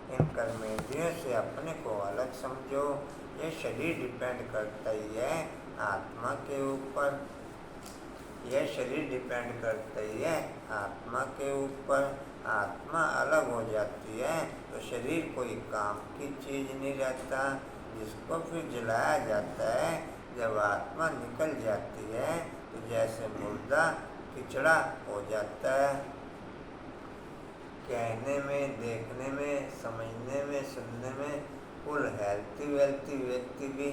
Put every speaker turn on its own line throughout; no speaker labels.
इन कर्मेंद्रियों से अपने को अलग समझो। ये शरीर डिपेंड करता ही है आत्मा के ऊपर। यह शरीर डिपेंड करता ही है आत्मा के ऊपर। आत्मा अलग हो जाती है तो शरीर कोई काम की चीज़ नहीं रहता, जिसको फिर जलाया जाता है। जब आत्मा निकल जाती है तो जैसे मुर्दा किचड़ा हो जाता है। कहने में, देखने में, समझने में, सुनने में फुल हेल्थी वेल्थी व्यक्ति भी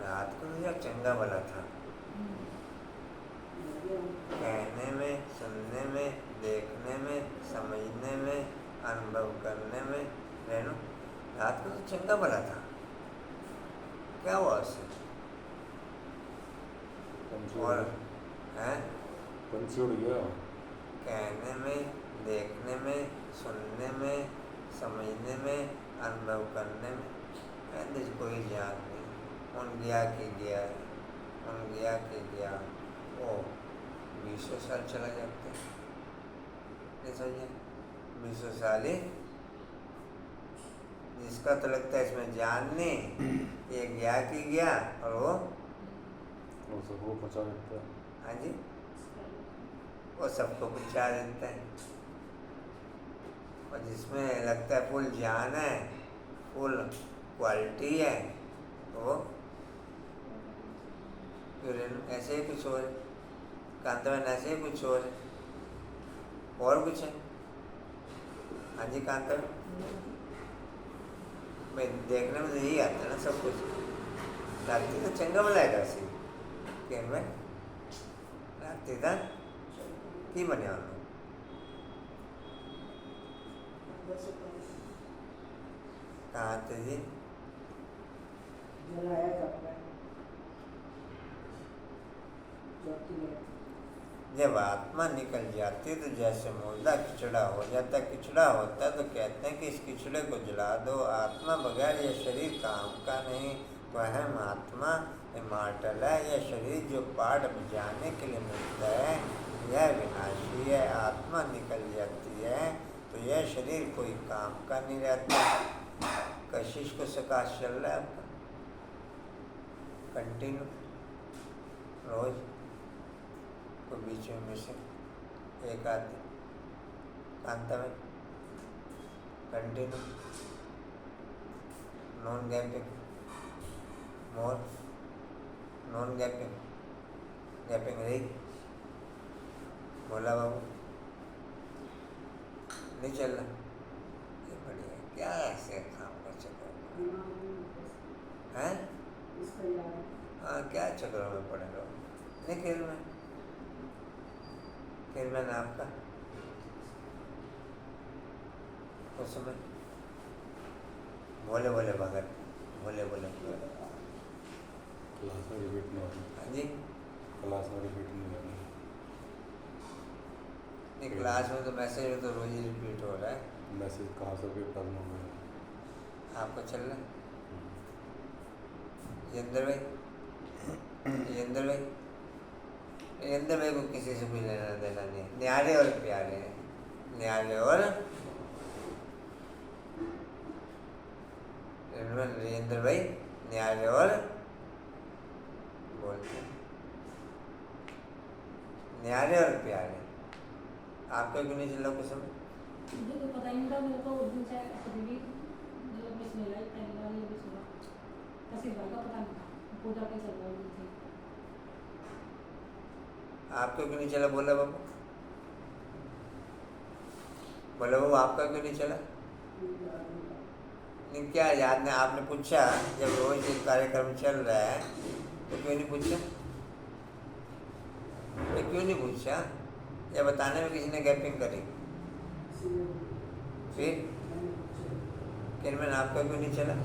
रात को तो चंगा भला था। कहने में, सुनने में, देखने में, समझने में, अनुभव करने में रेणु रात को तो चंगा भला था। क्या हुआ उससे? और है
पंछी उड़ गया।
कहने में, देखने में, सुनने में, समझने में, अनुभव करने में ऐसे कोई ज्ञान नहीं। उन गया कि गया, उन गया कि गया। वो 20 साल चला जाते हैं, नहीं समझे? 20 साल ही जिसका तो लगता है इसमें जान नहीं, ये गया कि गया और वो
सबको पहुँचा देता है।
हाँ जी, वो सबको पहुँचा देता है। और जिसमें लगता है फुल ज्ञान है, फुल क्वालिटी है, वो ऐसे ही कुछ और कांतवन, ऐसे ही कुछ और कुछ है। हाँ जी कांतवन, भाई देखने में तो यही आता है ना सब कुछ। रात्रि तो चंगा बनाएगा सी के में रात्रि था की बने वालों कहाँ थे जी? जब आत्मा निकल जाती है तो जैसे मुर्दा खिचड़ा हो जाता है, खिचड़ा होता है तो कहते हैं कि इस खिचड़े को जला दो। आत्मा बगैर ये शरीर काम का नहीं। वह आत्मा इमॉर्टल है। यह शरीर जो पार्ट बजाने के लिए मिलता है यह विनाशी है। आत्मा निकल जाती है तो यह शरीर कोई काम का नहीं रहता। कशिश को सकाश चल रहा है आपका कंटिन्यू रोज को बीच में से एक आदमी कांता में continue non gapping more non gapping gapping रही बोला बाबू नहीं चल रहा। ये बढ़िया क्या ऐसे काम कर चक्कर हैं? हाँ क्या चक्कर में पड़े रहो? नहीं खेल में आपका उस समय बोले बोले भगत बोले बोले
क्लास में रिपीट नहीं होती।
हाँ जी,
क्लास में रिपीट नहीं होती।
नहीं क्लास में तो मैसेज में तो रोज ही रिपीट हो रहा है।
मैसेज कहाँ से रिपीट करना होगा?
आपको चल रहा है जिंदर भाई को किसी से भी लेना देना नहीं। न्यारे और प्यारे हैं, न्यारे और राजेंद्र भाई न्यारे और बोलते हैं न्यारे और प्यारे। आपको क्यों नहीं चल रहा कुछ समय?
मुझे तो पता ही नहीं था। मेरे को उस दिन से कभी भी मतलब मिस मिला ही पहली बार ये भी सुना। किसी बात का पता नहीं था पूजा के चल रहा है।
आपको क्यों नहीं चला? बोला बाबू आपका क्यों नहीं चला? नहीं क्या याद नहीं? आपने पूछा जब रोज एक कार्यक्रम चल रहा है तो क्यों नहीं पूछा? ये क्यों नहीं पूछा? या बताने में किसी ने गैपिंग करी? फिर किरमन आपका क्यों नहीं चला?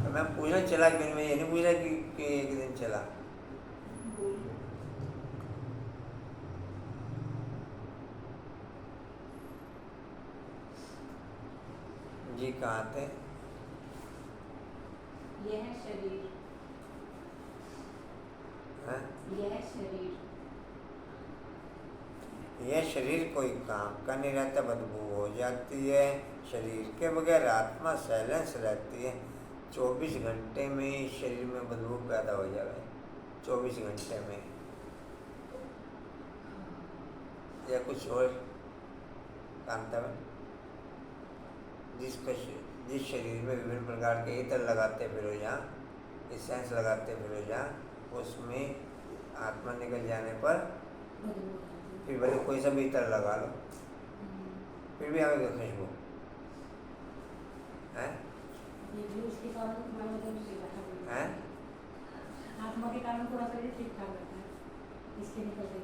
तो मैं पूछना चला क्यों नहीं? मैं ये नहीं पूछा कि एक दिन चला। जी कहाँ थे?
यह शरीर
हाँ?
यह शरीर
यह शरीर कोई काम का नहीं रहता, बदबू हो जाती है। शरीर के बगैर आत्मा साइलेंस रहती है। 24 घंटे में ही शरीर में बदबू पैदा हो जाए, 24 घंटे में, या कुछ और कांता में। जिस शरीर में विभिन्न प्रकार के इत्र लगाते फिरो जहाँ, एसेंस लगाते फिरो जहाँ, उसमें आत्मा निकल जाने पर फिर भले कोई सा भी इत्र लगा लो, फिर भी आएगा खुशबू है।
ये भी उसके कारण तुम्हारा मतलब ठीक ठाक
हैं?
आत्मा के कारण पूरा शरीर ठीक ठाक रहता है, इसके निकलते ही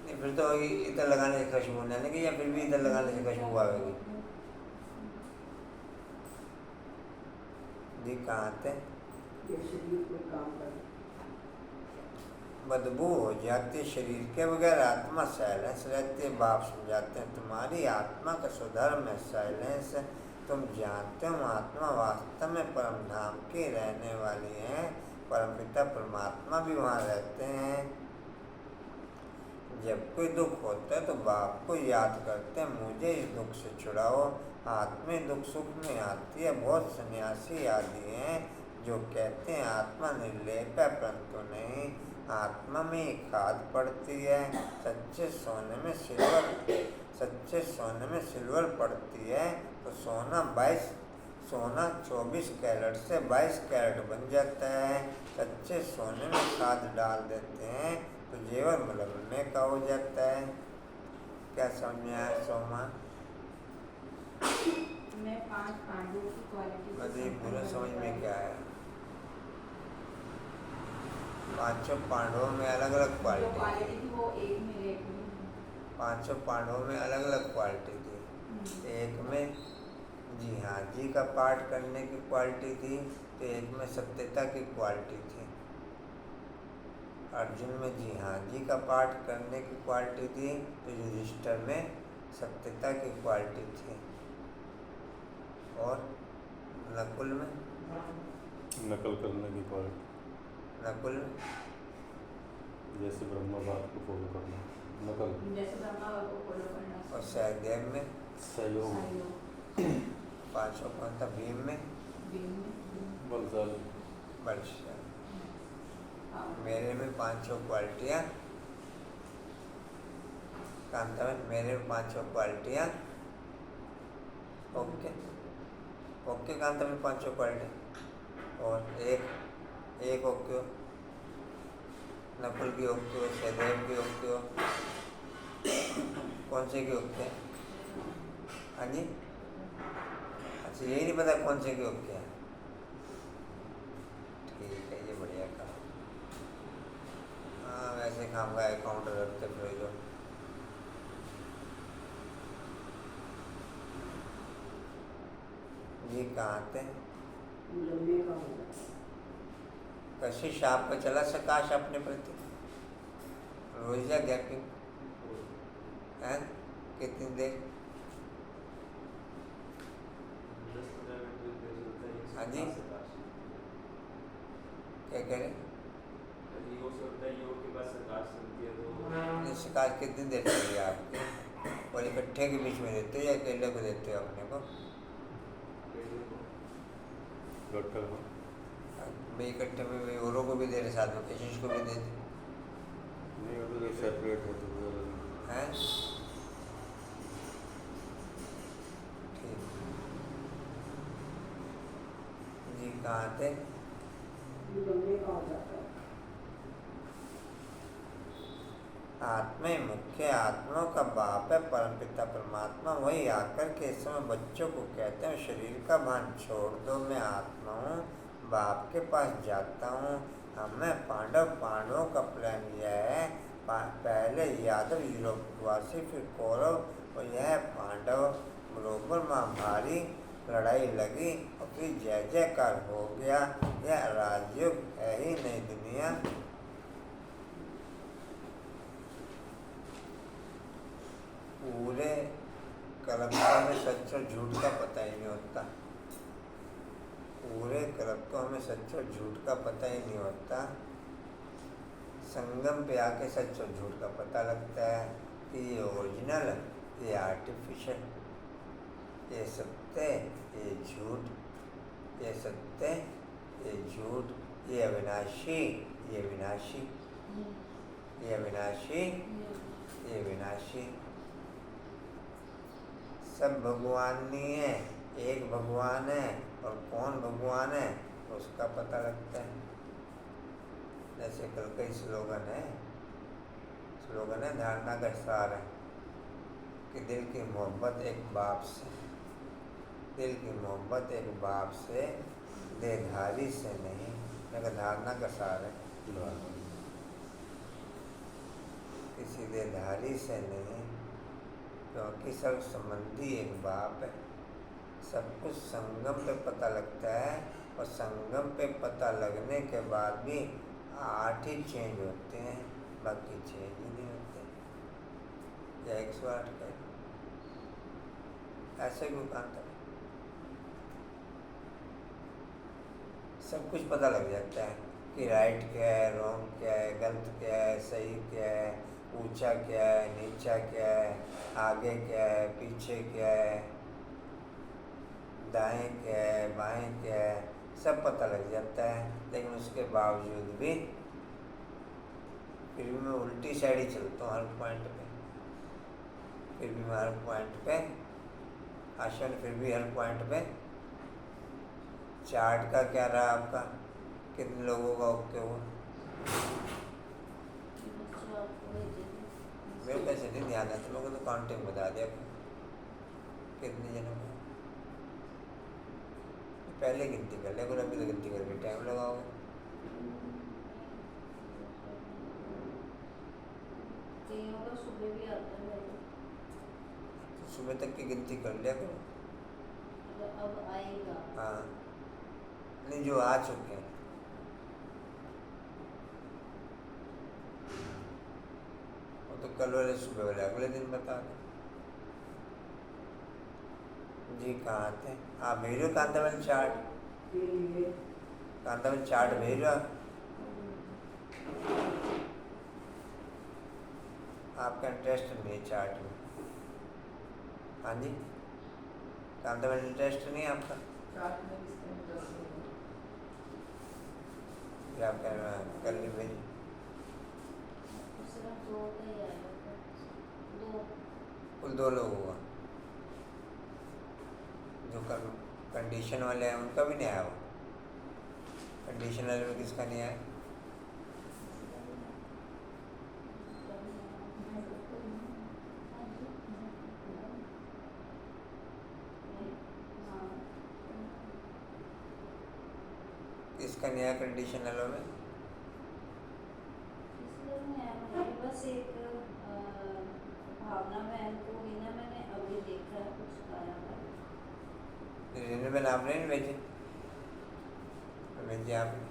नहीं, फिर तो इत्र लगाने से खुशबू नहीं आएगी, या फिर भी इत्र लगाने से खुशबू आएगी। जी कहाँ आते
ये शरीर कोई काम करे,
बदबू हो जाती शरीर के बगैर आत्मा साइलेंस रहती है। बाप समझाते हैं तुम्हारी आत्मा का स्वधर्म है साइलेंस। तुम जानते हो आत्मा वास्तव में परम धाम की रहने वाली है। परमपिता परमात्मा भी वहाँ रहते हैं। जब कोई दुख होता है तो बाप को याद करते हैं, मुझे इस दुख से छुड़ाओ। आत्मा दुख सुख में आती है। बहुत सन्यासी आदि हैं जो कहते हैं आत्मा निर्लेप है, परंतु नहीं, आत्मा में ही खाद पड़ती है। सच्चे सोने में सिल्वर पड़ती है तो सोना 24 कैरेट से 22 कैरेट बन जाता है। सच्चे सोने में खाद डाल देते हैं तो जेवर मलमलने का हो जाता है। क्या समझ में आया सोमा?
मैं 5 पांडवों की क्वालिटी
मुझे पूरा समझ में क्या आया? 5 पांडवों में अलग अलग
जो
क्वालिटी
क्वालिटी थी वो एक में रेट में
5 पांडवों में अलग अलग क्वालिटी थी। एक में जी हाँ जी का पाठ करने की क्वालिटी थी, तो एक में सत्यता की क्वालिटी थी। अर्जुन में जी हाँ जी का पाठ करने की क्वालिटी थी, तो युधिष्ठिर में सत्यता की क्वालिटी थी। और नकुल में
नकल करने की क्वालिटी,
नकुल में
जैसे ब्रह्मा बात को फॉलो करना, नकल।
जैसे ब्रह्मा को फॉलो करना
और सहदेव में
सहयोग,
सहयोग
500 कौन था? भीम में
बलशाली,
बलशाली।
हाँ।
मेरे में 500 क्वालिटियाँ। कांता में मेरे में 500 क्वालिटियाँ। ओके ओके कांता में 500 क्वालिटी। और एक ओके हो, नकुल की ओके हो, सहदेव की ओके हो, कौन से की ओके है? हाँ जी, अच्छा यही नहीं पता कौन से की ओके है। ठीक है, ये बढ़िया कहा। हाँ वैसे काम का अकाउंट रखते फिर जो ये कहाँ आते हैं?
लंबे का होगा।
कशिश आपका चला सकाश अपने प्रति रोजा गैपिंग है कितनी देर? हाँ जी क्या कह रहे? सकाश कितनी देर चली है आपकी? और इकट्ठे के बीच में देते हो या अकेले को देते हो अपने को?
गट्टा को
भाई इकट्ठे में भाई औरों को भी दे रहे, साथ में कशिश को भी दे दे
नहीं, वो तो सेपरेट है तो वो अलग है।
हैं? ठीक जी कहाँ थे?
लंबे का हो जाता है।
आत्मा ही मुख्य आत्मा का बाप है परमपिता परमात्मा। वही आकर के इस समय बच्चों को कहते हैं शरीर का भान छोड़ दो, मैं आत्मा हूँ, बाप के पास जाता हूँ। हमें पांडवों का प्लान यह है, पहले यादव यूरोपवासी फिर कौरव और यह पांडव बरोबर माँ भारी लड़ाई लगी और फिर जय जयकार हो गया। यह राजयुग है ही नई दुनिया। पूरे कलकत्ता में सच और झूठ का पता ही नहीं होता। पूरे कलकत्ता में सच और झूठ का पता ही नहीं होता। संगम पे आके सच और झूठ का पता लगता है कि ये ओरिजिनल, ये आर्टिफिशियल, ये सत्य, ये झूठ, ये सत्य, ये झूठ, ये अविनाशी, ये विनाशी, ये अविनाशी, ये विनाशी। सब भगवान नहीं है, एक भगवान है, और कौन भगवान है उसका पता लगता है। जैसे कल का ही स्लोगन है धारणा का सार है कि दिल की मोहब्बत एक बाप से, दिल की मोहब्बत एक बाप से, देहधारी से नहीं। मगर धारणा का सार है, किसी देहधारी से नहीं, क्योंकि सब संबंधी एक बाप है। सब कुछ संगम पे पता लगता है, और संगम पे पता लगने के बाद भी 8 ही चेंज होते हैं, बाकी चेंज ही नहीं होते। या 108 का ऐसे क्यों कहता है? सब कुछ पता लग जाता है कि राइट क्या है, रॉन्ग क्या है, गलत क्या है, सही क्या है, ऊंचा क्या है, नीचा क्या है, आगे क्या है, पीछे क्या है, दाएं क्या है, बाएं क्या है, सब पता लग जाता है। लेकिन उसके बावजूद भी फिर भी मैं उल्टी साइड ही चलता हूँ हर पॉइंट पे, फिर भी मैं हर पॉइंट पे आशन, फिर भी हर पॉइंट पे। चार्ट का क्या रहा आपका? कितने लोगों का ओके हुआ? मेरे पैसे नहीं ध्यान है, तुम लोगों को तो काउंटिंग बता दिया कितने जनों का। पहले गिनती कर ले, अभी तो गिनती करके टाइम लगाओगे।
सुबह भी आता है,
तो सुबह तक की गिनती कर लिया करो।
अब आएगा।
हाँ, नहीं जो आ चुके हैं। वो तो कल वाले सुबह वाले अगले दिन बता दें। जी कहाँ थे आप? भेजो कांतावन चार्ट, कांतावन चार्ट भेजो। आपका इंटरेस्ट नहीं है चार्ट में? हाँ जी, कांतावन इंटरेस्ट नहीं है आपका? क्या आप कह रहे हैं? कल नहीं भेजी? कुल 2 लोग हुआ जो कंडीशन वाले हैं, उनका भी नहीं आया। वो कंडीशन वाले में किसका नहीं आया? किसका नहीं आया कंडीशन वालों में?
बस एक भावना बहन को भी ना मैंने अभी देखा है, कुछ आया है।
रिन्यूएबल आपने नहीं भेजे? भेजे आपने?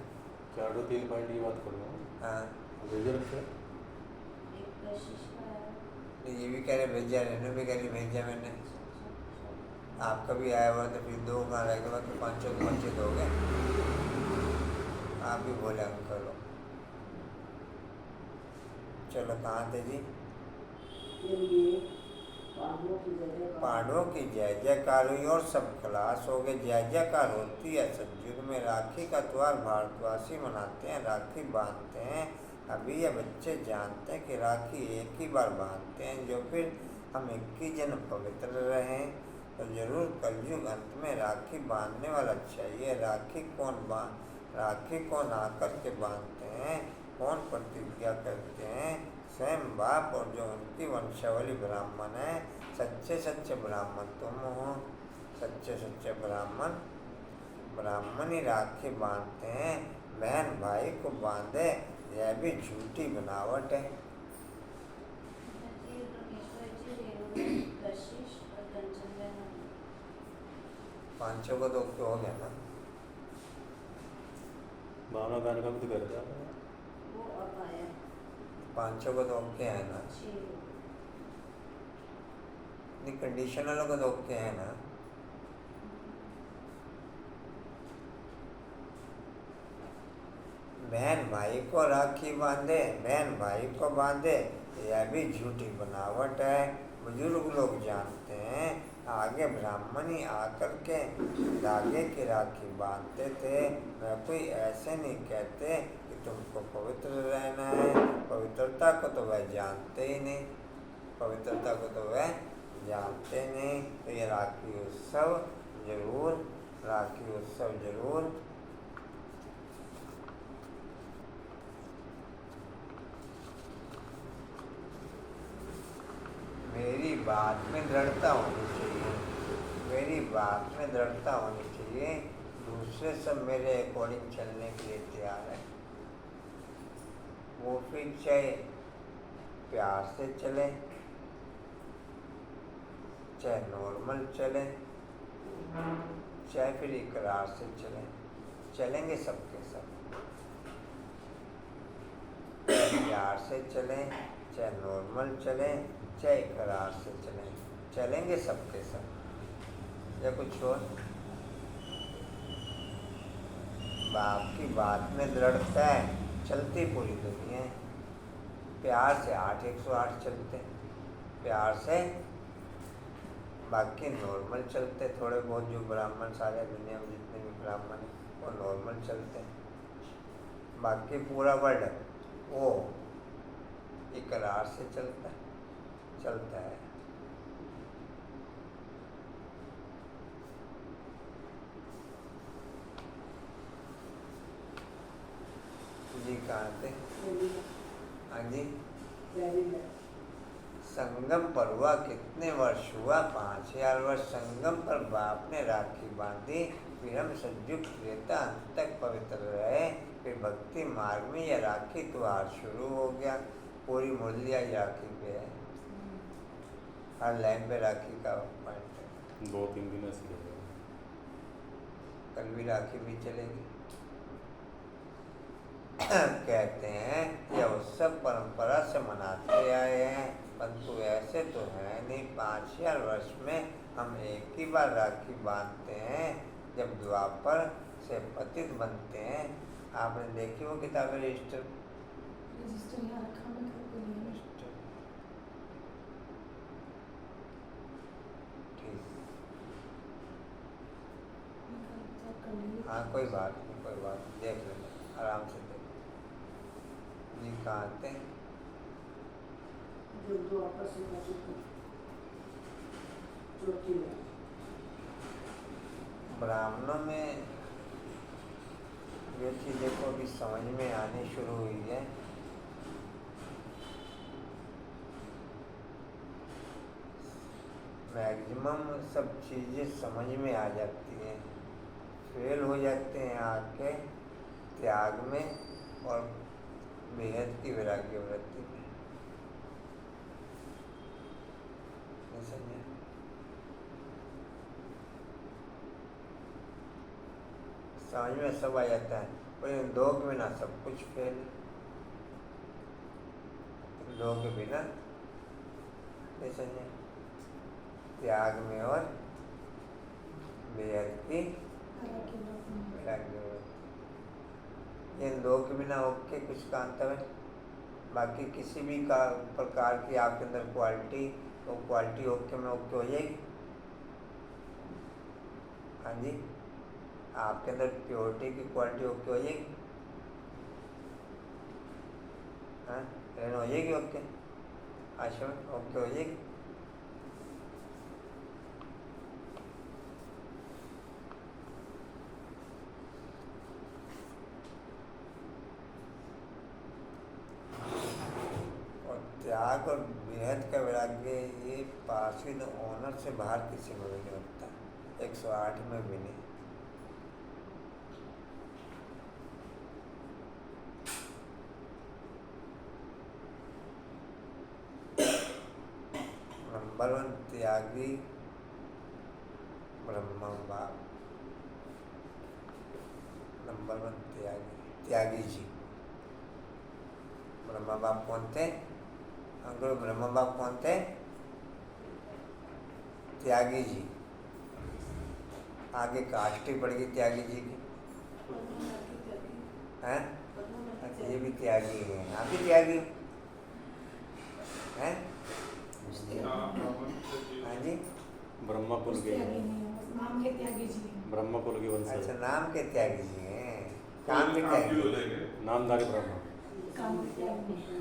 4 3 पॉइंट की बात कर रहा हूँ।
हाँ,
भेजे रखे।
एक कशिश का है।
तो ये भी कह रहे भेजा, रिन्यू भी कह रही भेजा मैंने। आपका भी आया हुआ तो फिर 2 कहाँ रह गए? बाकी 5 हो गए। आप भी बोले हम करो। चलो कहाँ थे जी? पांडवों की जय जयकार हुई और सब खलास हो गए। जय जयकार होती है सतयुग में। राखी का त्योहार भारतवासी मनाते हैं, राखी बांधते हैं। अभी ये बच्चे जानते हैं कि राखी एक ही बार बांधते हैं। जो फिर हम 21 जन्म पवित्र रहें तो जरूर कलयुग अंत में राखी बांधने वाला चाहिए। राखी कौन आकर के बांधते हैं, कौन प्रतिज्ञा करते हैं? स्वयं बाप और जो उनकी वंशावली ब्राह्मण है। सच्चे ब्राह्मण तुम हो। सच्चे ब्राह्मण ही राखी बांधते हैं। बहन भाई को बांधे, यह भी झूठी बनावट है।
कशिश और कंचन बहन
5 को तो हो गया ना?
भावना गाने का भी तो कर दिया।
वो अब आया
5 को तो ओके है ना?
6।
नहीं, कंडीशन वालों का तो ओके है ना? बहन भाई को राखी बांधे, बहन भाई को बांधे, यह भी झूठी बनावट है। बुजुर्ग लोग जानते हैं, आगे ब्राह्मण ही आकर के धागे की राखी बांधते थे। वह कोई ऐसे नहीं कहते कि तुमको पवित्र रहना है। पवित्रता को तो वह जानते ही नहीं, पवित्रता को तो वह जानते नहीं। तो ये राखी उत्सव जरूर, राखी उत्सव जरूर मेरी बात में दृढ़ता होनी चाहिए, मेरी बात में दृढ़ता होनी चाहिए। दूसरे सब मेरे अकॉर्डिंग चलने के लिए तैयार है, वो फिर चाहे प्यार से चले, चाहे नॉर्मल चले, चाहे फिर इकरार से चले, चलेंगे सबके सब। चाहे प्यार से चले, चाहे नॉर्मल चले, चाहे इकरार से चले, चलेंगे सबके सब। या कुछ और बाप की बात में दृढ़ता है, चलती पूरी दुनिया है। प्यार से 8-108 चलते, प्यार से, बाकी नॉर्मल चलते। थोड़े बहुत जो ब्राह्मण सारे दुनिया में जितने भी ब्राह्मण हैं वो नॉर्मल चलते हैं। बाकी पूरा वर्ल्ड वो इकरार से चलता है। जी कहाँ थे? हाँ जी। संगम पर हुआ कितने वर्ष हुआ? 5000 वर्ष। संगम पर बाप ने राखी बांधी, फिर हम संयुक्त रहता अंत तक पवित्र रहे। फिर भक्ति मार्ग में यह राखी त्योहार शुरू हो गया। पूरी मूल्य राखी पे है, हर लाइन पे राखी का पॉइंट है।
2-3 दिन ऐसे ही हो
कल भी राखी भी चलेगी। कहते हैं यह उत्सव परंपरा से मनाते आए हैं, परंतु ऐसे तो है नहीं। 5000 वर्ष में हम एक ही बार राखी बांधते हैं जब द्वापर से पतित बनते हैं। आपने देखी वो किताबें रजिस्टर
यहाँ रखा मैं घर पे नहीं है।
ठीक,
मैं कल चेक कर लूँगी।
हाँ कोई बात नहीं, कोई बात नहीं, देख लेना आराम से देख। जी कहाँ आते हैं?
जो दो आपस में चौथी में
ब्राह्मणों में ये चीज़ देखो अभी समझ में आनी शुरू हुई है। मैक्सिमम सब चीज़ें समझ में आ जाती हैं, फेल हो जाते हैं आके त्याग में और बेहद की वैराग्य वृत्ति में। नहीं समझे? समझ में सब आ जाता है, पर इन दो के बिना सब कुछ फेल। इन दो के बिना नहीं समझे? त्याग में और बेहद की वैराग्य वृत्ति, इन दो के बिना ओके कुछ का अंतर है। बाकी किसी भी का प्रकार की आपके अंदर क्वालिटी, तो क्वालिटी ओके में ओके हो जाएगी। हाँ जी, आपके अंदर प्योरिटी की क्वालिटी ओके हो जाएगी। हाँ, रहना हो जाएगी ओके, आश्रम ओके हो जाएगी। त्याग और बेहद का वैराग्य ये पासिंग ऑनर से बाहर किसी में भी नहीं होता, 108 में भी नहीं। नंबर 1 त्यागी ब्रह्म बाप, नंबर 1 त्यागी जी। ब्रह्मा बाप कौन थे? अंकुर ब्रह्मा बाप कौन थे? त्यागी जी। आगे काष्टी पड़ गई त्यागी जी की, हैं? ये भी त्यागी है, आप भी त्यागी हो हैं? हाँ जी,
ब्रह्मा कुल
कुछ
के
त्यागी नहीं है, बस नाम के त्यागी जी हैं।
ब्रह्मा कुल के वंश
अच्छा
है।
नाम के त्यागी जी हैं, काम के त्यागी
नामधारी ब्रह्मा।
काम के त्यागी नहीं।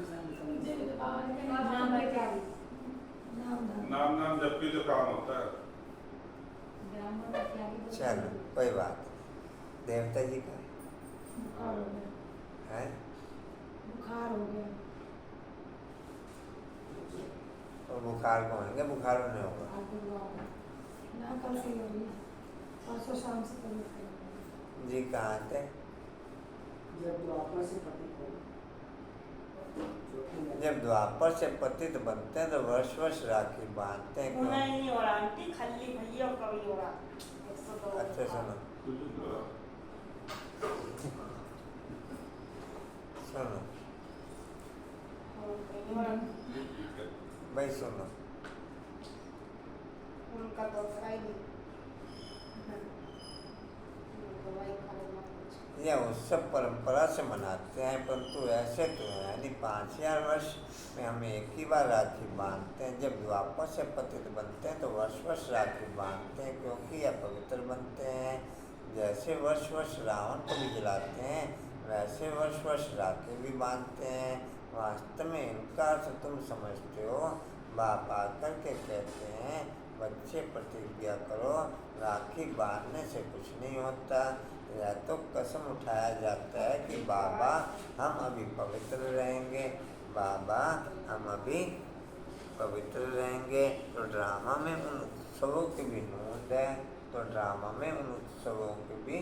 नाम के त्यागी, नाम
नाम जब भी तो काम होता है।
ब्राह्मण का त्यागी तो
चलो कोई बात नहीं। देवता जी का
बुखार हो गया,
है
बुखार हो गया,
और बुखार को होंगे, बुखार नहीं होगा।
बुखार तो हुआ होगा। ना कल से हो रही है, परसों शाम से तबीयत खराब है।
जी कहाँ थे?
जब द्वापर से पति को
जब द्वापर से पतित बनते हैं तो वर्ष वर्ष राखी बांधते हैं,
होना
क्यों?
ही नहीं हो रहा आंटी, खाली भैया कभी हो रहा 102
अच्छा सुनो सुनो
और कहीं और
भाई सुनो,
उनका तो करा ही नहीं दवाई खा लेना कुछ।
यह उत्सव परंपरा से मनाते हैं, परंतु ऐसे तो है यानी 5000 वर्ष में हम एक ही बार राखी बांधते हैं। जब द्वापर से पतित बनते हैं तो वर्ष वर्ष राखी बांधते हैं, क्योंकि यह पवित्र बनते हैं। जैसे वर्ष वर्ष रावण को भी जलाते हैं, वैसे वर्ष वर्ष राखी भी बांधते हैं। वास्तव में इनका अर्थ तुम समझते हो। बाप आकर के कहते हैं, बच्चे प्रतिज्ञा करो, राखी बांधने से कुछ नहीं होता। या तो कसम उठाया जाता है कि बाबा हम अभी पवित्र रहेंगे, बाबा हम अभी पवित्र रहेंगे। तो ड्रामा में उन उत्सवों की भी नोंद है, तो ड्रामा में उन उत्सवों की भी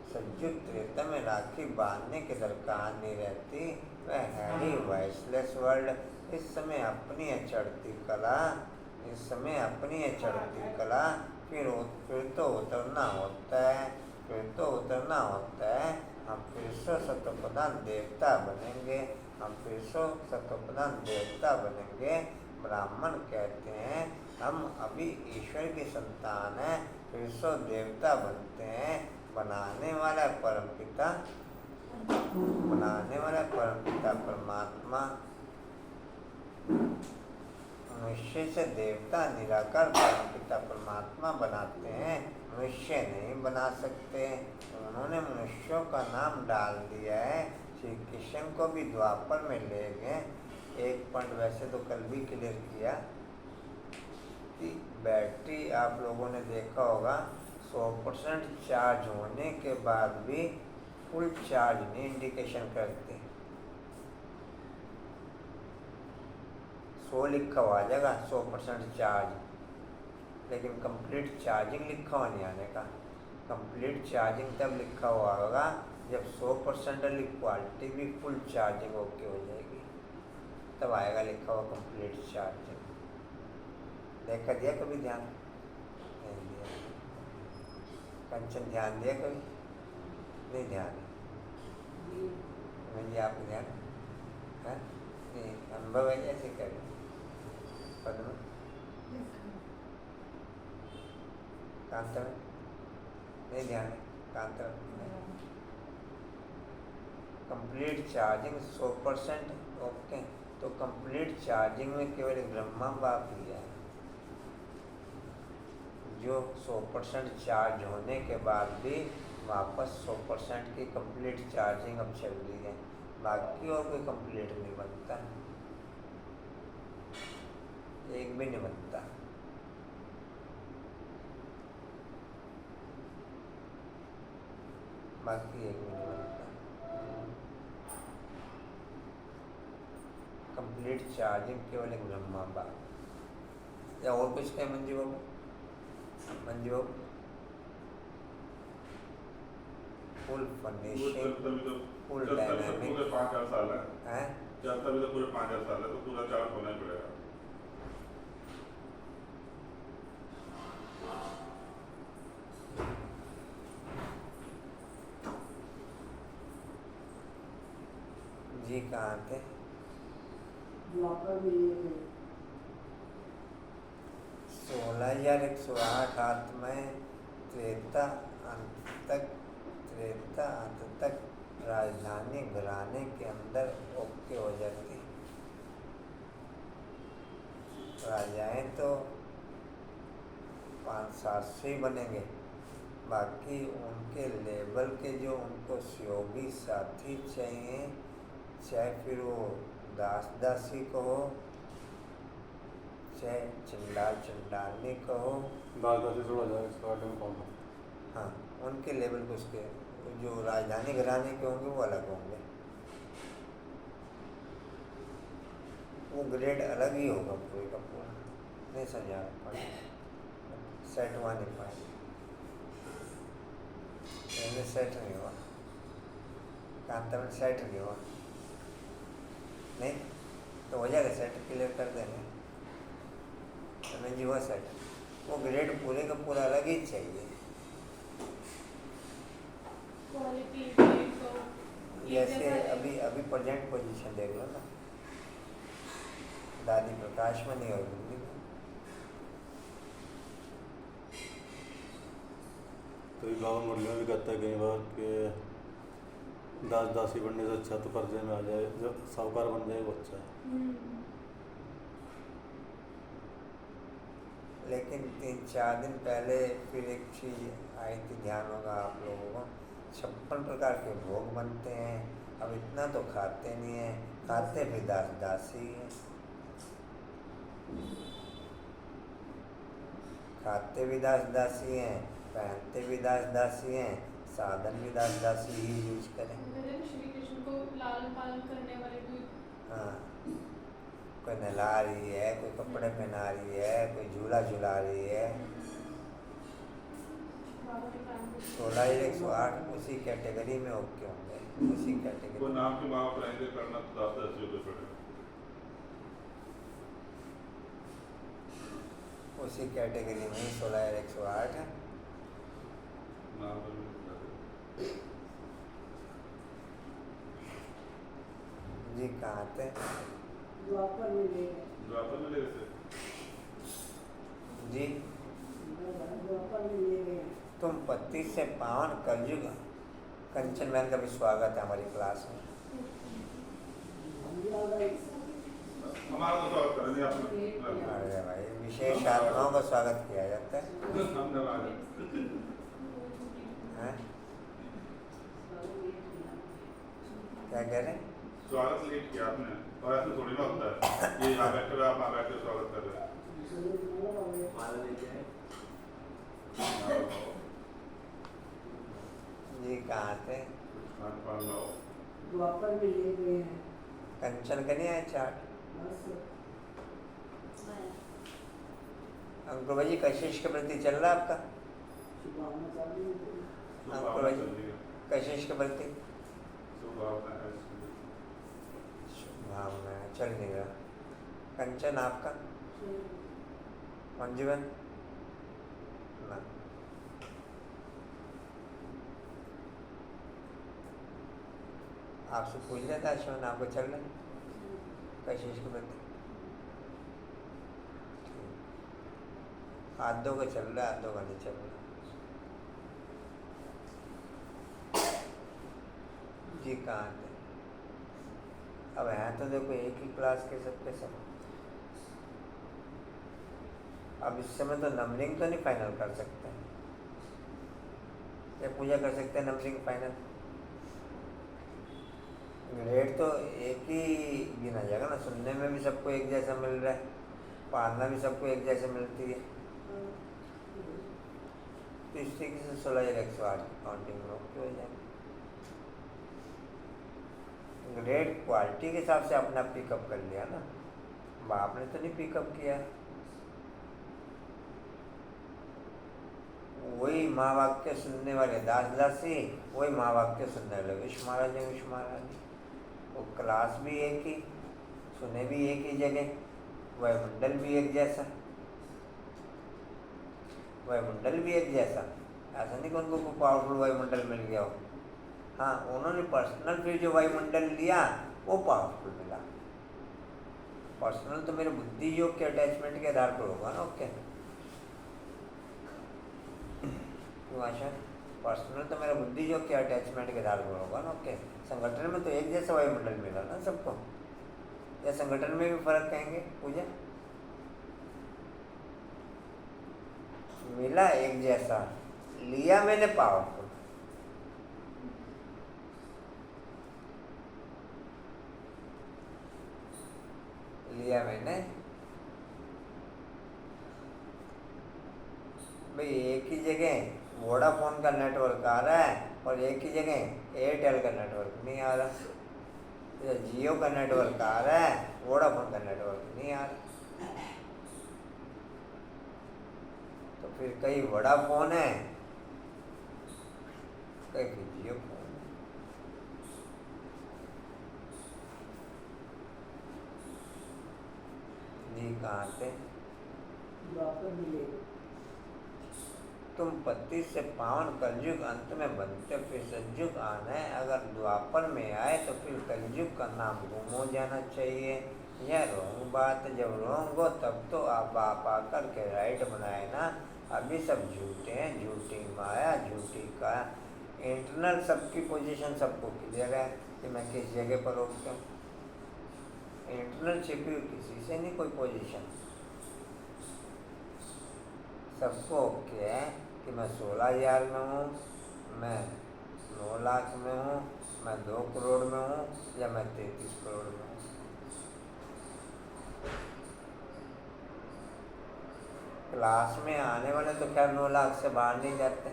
संयुक्त त्रेता में राखी बांधने की दरकार नहीं रहती। वह है ही वॉइसलेस वर्ल्ड। इस समय अपनी चढ़ती कला, इस समय अपनी चढ़ती कला, फिर तो उतरना होता है, फिर तो उतरना होता है। हम फिर से सत्वप्रधान देवता बनेंगे, हम फिर से सत्वप्रधान देवता बनेंगे। ब्राह्मण कहते हैं हम अभी ईश्वर की संतान हैं, फिर से देवता बनते हैं। बनाने वाला परमपिता, बनाने वाला परमपिता परमात्मा मनुष्य से देवता निराकार परमपिता परमात्मा बनाते हैं, मनुष्य नहीं बना सकते। उन्होंने मनुष्यों का नाम डाल दिया है। श्री कृष्ण को भी द्वापर में ले गए। एक पॉइंट वैसे तो कल भी क्लियर किया कि बैटरी आप लोगों ने देखा होगा 100% चार्ज होने के बाद भी फुल चार्ज नहीं इंडिकेशन करते। 100 लिखा हुआ आ जाएगा 100% चार्ज, लेकिन कंप्लीट चार्जिंग लिखा हुआ नहीं आने का। कंप्लीट चार्जिंग तब लिखा हुआ होगा जब 100% वाली क्वालिटी भी फुल चार्जिंग ओके हो जाएगी, तब आएगा लिखा हुआ कंप्लीट चार्जिंग। देखा दिया कभी ध्यान? नहीं दिया। कंचन ध्यान दिया कभी? नहीं ध्यान। मुझे आप ध्यान है नहीं, अनुभव है ऐसे करें पद्म कांता में नहीं ध्यान है, कांता कंप्लीट चार्जिंग 100% ओके। तो कंप्लीट चार्जिंग में केवल ब्रह्मा बाप ही है जो 100% चार्ज होने के बाद भी वापस 100% की कंप्लीट चार्जिंग अब चल रही है। बाकी और कोई कंप्लीट नहीं बनता, एक भी नहीं बनता। बाकी एक भी नहीं बनता। कंप्लीट चार्जिंग केवल एक ब्रह्मा बाप। या और कुछ कहे मंजू बाबू? मंजू बाबू फुल फर्निशिंग, फुल डायनामिक
पूरे 5000 साल है,
है।
जब तक तो पूरे 5000 साल है, तो पूरा चार्ज होना ही पड़ेगा।
जी कहाँ थे?
द्वापर में ये है
16,108 आत्माएं त्रेता अंत तक राजधानी घराने के अंदर ओके हो जाती। राजाएं तो 5-7 से ही बनेंगे, बाकी उनके लेवल के जो उनको सहयोगी साथी चाहिए, चाहे फिर वो दास दासी कहो, चाहे चंडाल चंडालनी कहो,
दादा से थोड़ा जाए इसका आटे में कौन था?
हाँ उनके लेवल को उसके जो राजधानी घराने के होंगे वो अलग होंगे, वो ग्रेड अलग ही होगा पूरे का पूरा। नहीं समझा पाए, सेट हुआ नहीं पाए, सेट नहीं हुआ, कांता में सेट नहीं हुआ, नहीं तो हो जाएगा सेट, क्लियर कर देंगे। तो जी हुआ सेट, वो ग्रेड पूरे का पूरा अलग ही चाहिए।
क्वालिटी
जैसे अभी प्रेजेंट पोजीशन देख लो ना, दादी प्रकाश में नहीं और हिंदी में।
तो ये गाँव मुरलियों में भी कहता है कई बार कि दास दासी बनने से अच्छा तो कर्जे में आ जाए, जब साहूकार बन जाए वो अच्छा है।
लेकिन 3-4 दिन पहले फिर एक चीज़ आई थी, ध्यान होगा आप लोगों को, 56 प्रकार के भोग बनते हैं। अब इतना तो खाते नहीं हैं, खाते भी दास दासी हैं, खाते भी दास दासी हैं, पहनते भी दास दासी हैं, साधन भी दास दासी ही यूज करें।
श्री कृष्ण को लालन पालन करने वाले भी।
हाँ, कोई नहला रही है, कोई कपड़े पहना रही है, कोई झूला झुला रही है। 16/108 उसी कैटेगरी में ओके होंगे, उसी
वो
कैटेगरी।
नाम के माँ बाप रहेंगे करना तो दास दासियों को पड़ेगा।
उसी कैटेगरी में 16/108 है।
नाम तो नहीं बता दे।
जी कहाँ थे?
द्वापर में ले गए,
द्वापर में ले गए थे।
जी
द्वापर में ले गए।
तुम पति से पावन कलयुग। कंचन बहन का भी स्वागत है हमारी क्लास में।
हम भी आ गए।
हमारा तो स्वागत करेंगे आपने।
अरे भाई, विशेष आत्माओं का स्वागत किया जाता है।
हम जब आ गए
हैं? क्या कह रहे हैं?
स्वागत लेट किया आपने, और ऐसे थोड़ी ना होता है ये यहाँ बैठे हुए आप वहाँ बैठ के स्वागत कर रहे हैं।
जी कहाँ थे?
खान पान लाओ।
द्वापर में ले गए हैं।
कंचन का नहीं आया चार्ट?
बस
अंकुर भाई जी कशिश के प्रति चल रहा है आपका?
शुभावना चालू है।
अंकुर भाई जी कशिश के प्रति भावना चल नहीं रहा। कंचन आपका? मंजूबन ना। आपसे पूछ लेता अश्विन, आपको चल रहा कशिश के प्रति? आधों का चल रहा है, आधों का नहीं चल रहा। जी कहाँ थे? अब हैं तो देखो एक ही क्लास के सबके सब। अब इस समय तो नंबरिंग तो नहीं फाइनल कर सकते, या पूजा कर सकते हैं नंबरिंग फाइनल? ग्रेड तो एक ही गिना जाएगा ना, सुनने में भी सबको एक जैसा मिल रहा है, पालना भी सबको एक जैसे मिलती है, तो इस तरीके से 16/108 काउंटिंग में ओके हो जाएगा। ग्रेड क्वालिटी के हिसाब से अपना पिकअप कर लिया ना, बाप ने तो नहीं पिकअप किया। वही माँ वाक्य सुनने वाले दास दासी, वही माँ वाक्य सुनने वाले विश महाराज विश महाराज। वो क्लास भी एक ही, सुने भी एक ही जगह, वह मंडल भी एक जैसा, वायुमंडल भी एक जैसा। ऐसा नहीं कि उनको कोई पावरफुल वायुमंडल मिल गया हो। हाँ, उन्होंने पर्सनल फिर जो वायुमंडल लिया वो पावरफुल मिला। पर्सनल तो मेरे बुद्धि योग के अटैचमेंट के आधार पर होगा ना। ओके, आशा पर्सनल तो मेरा बुद्धि जो कि अटैचमेंट के आधार पर होगा ना। ओके, संगठन में तो एक जैसा वायुमंडल मिला ना सबको, या संगठन में भी फर्क कहेंगे पूजा? मिला एक जैसा, लिया मैंने पावरफुल। लिया मैंने भाई एक ही जगह वोडाफोन का नेटवर्क आ रहा है और एक ही जगह एयरटेल का नेटवर्क नहीं आ रहा, या जियो का नेटवर्क आ रहा है, वोडाफोन का नेटवर्क नहीं आ रहा। तो फिर कई वोडाफोन है, कई फिर जियो फोन है। जी कहाँ थे?
द्वापर मिले।
तुम पति से पावन कलयुग अंत में बनते फिर सतयुग आना है। अगर द्वापर में आए तो फिर कलयुग का नाम गुम हो जाना चाहिए। यह रोंग बात, जब रोंग हो तब तो आप आकर के राइट बनाए ना। अभी सब झूठे हैं, झूठी माया झूठी का। इंटरनल सबकी पोजीशन सबको क्लियर है कि मैं किस जगह पर रोकता हूँ। इंटरनल छिपी हुई किसी से नहीं कोई पोजीशन, सबको ओके है कि मैं 16,000 में हूँ, मैं 9 लाख में हूँ, मैं 2 करोड़ में हूँ, या मैं 33 करोड़ में हूँ। क्लास में आने वाले तो खैर 9 लाख से बाहर नहीं जाते।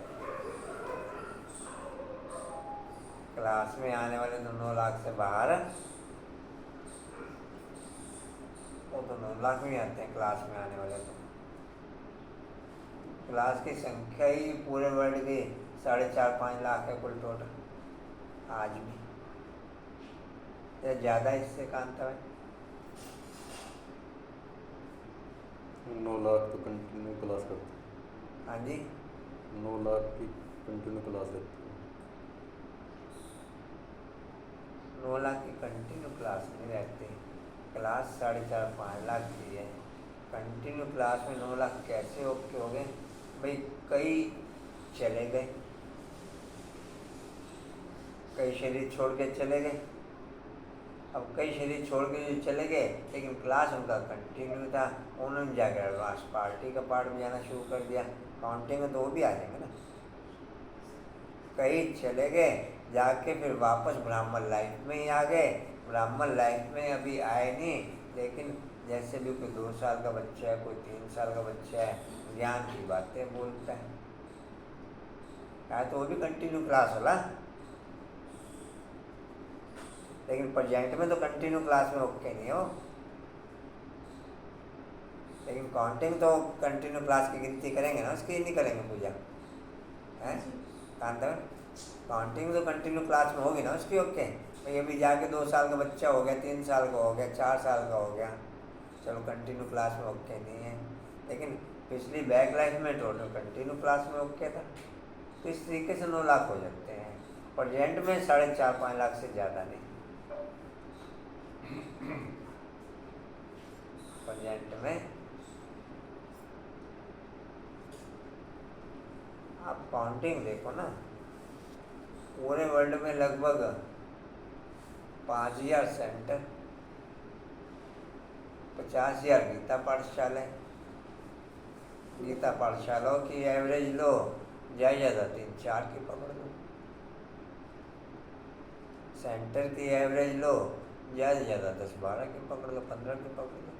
क्लास में आने वाले तो 9 लाख से बाहर, वो तो 9 लाख में आते हैं क्लास में आने वाले। तो क्लास की संख्या ही पूरे वर्ल्ड की 4.5-5 लाख है कुल टोटल आज भी, या ज़्यादा इससे कांता है।
9 लाख तो कंटिन्यू क्लास करते हैं।
हाँ जी,
9 लाख की कंटिन्यू क्लास लेते हैं।
9 लाख की कंटिन्यू क्लास नहीं रहती, क्लास 4.5-5 लाख की है। कंटिन्यू क्लास में 9 लाख कैसे ओके हो गए भाई? कई चले गए, कई शरीर छोड़ के चले गए। अब कई शरीर छोड़ के जो चले गए लेकिन क्लास उनका कंटिन्यू था, उन्होंने जाकर एडवांस पार्टी का पार्ट में जाना शुरू कर दिया। काउंटिंग में तो वो भी आ जाएंगे ना। कई चले गए जाके फिर वापस ब्राह्मण लाइफ में ही आ गए। ब्राह्मण लाइफ में अभी आए नहीं, लेकिन जैसे भी कोई 2 साल का बच्चा है, कोई 3 साल का बच्चा है, ज्ञान की बातें बोलता है, तो वो भी कंटिन्यू क्लास होला। लेकिन प्रेजेंट में तो कंटिन्यू क्लास में ओके नहीं हो, लेकिन काउंटिंग तो कंटिन्यू क्लास की गिनती करेंगे ना, उसकी नहीं करेंगे पूजा है। काउंटिंग तो कंटिन्यू क्लास में होगी ना उसकी। ओके भाई, अभी जाके 2 साल का बच्चा हो गया, 3 साल का हो गया, 4 साल का हो गया, चलो कंटिन्यू क्लास में ओके नहीं है। लेकिन पिछली बैक लाइफ में टोटल कंटिन्यू क्लास में ओके था। तो इस तरीके से 9 लाख हो जाते हैं। प्रेजेंट में 4.5-5 लाख से ज़्यादा नहीं। प्रेजेंट में आप काउंटिंग देखो ना, पूरे वर्ल्ड में लगभग 5,000 सेंटर, 50,000 गीता पाठशालाएं। गीता पाठशालाओं की एवरेज लो, ज़्यादा 3-4 की पकड़ लो। सेंटर की एवरेज लो, ज़्यादा 10-12 की पकड़ लो, 15 की पकड़ लो।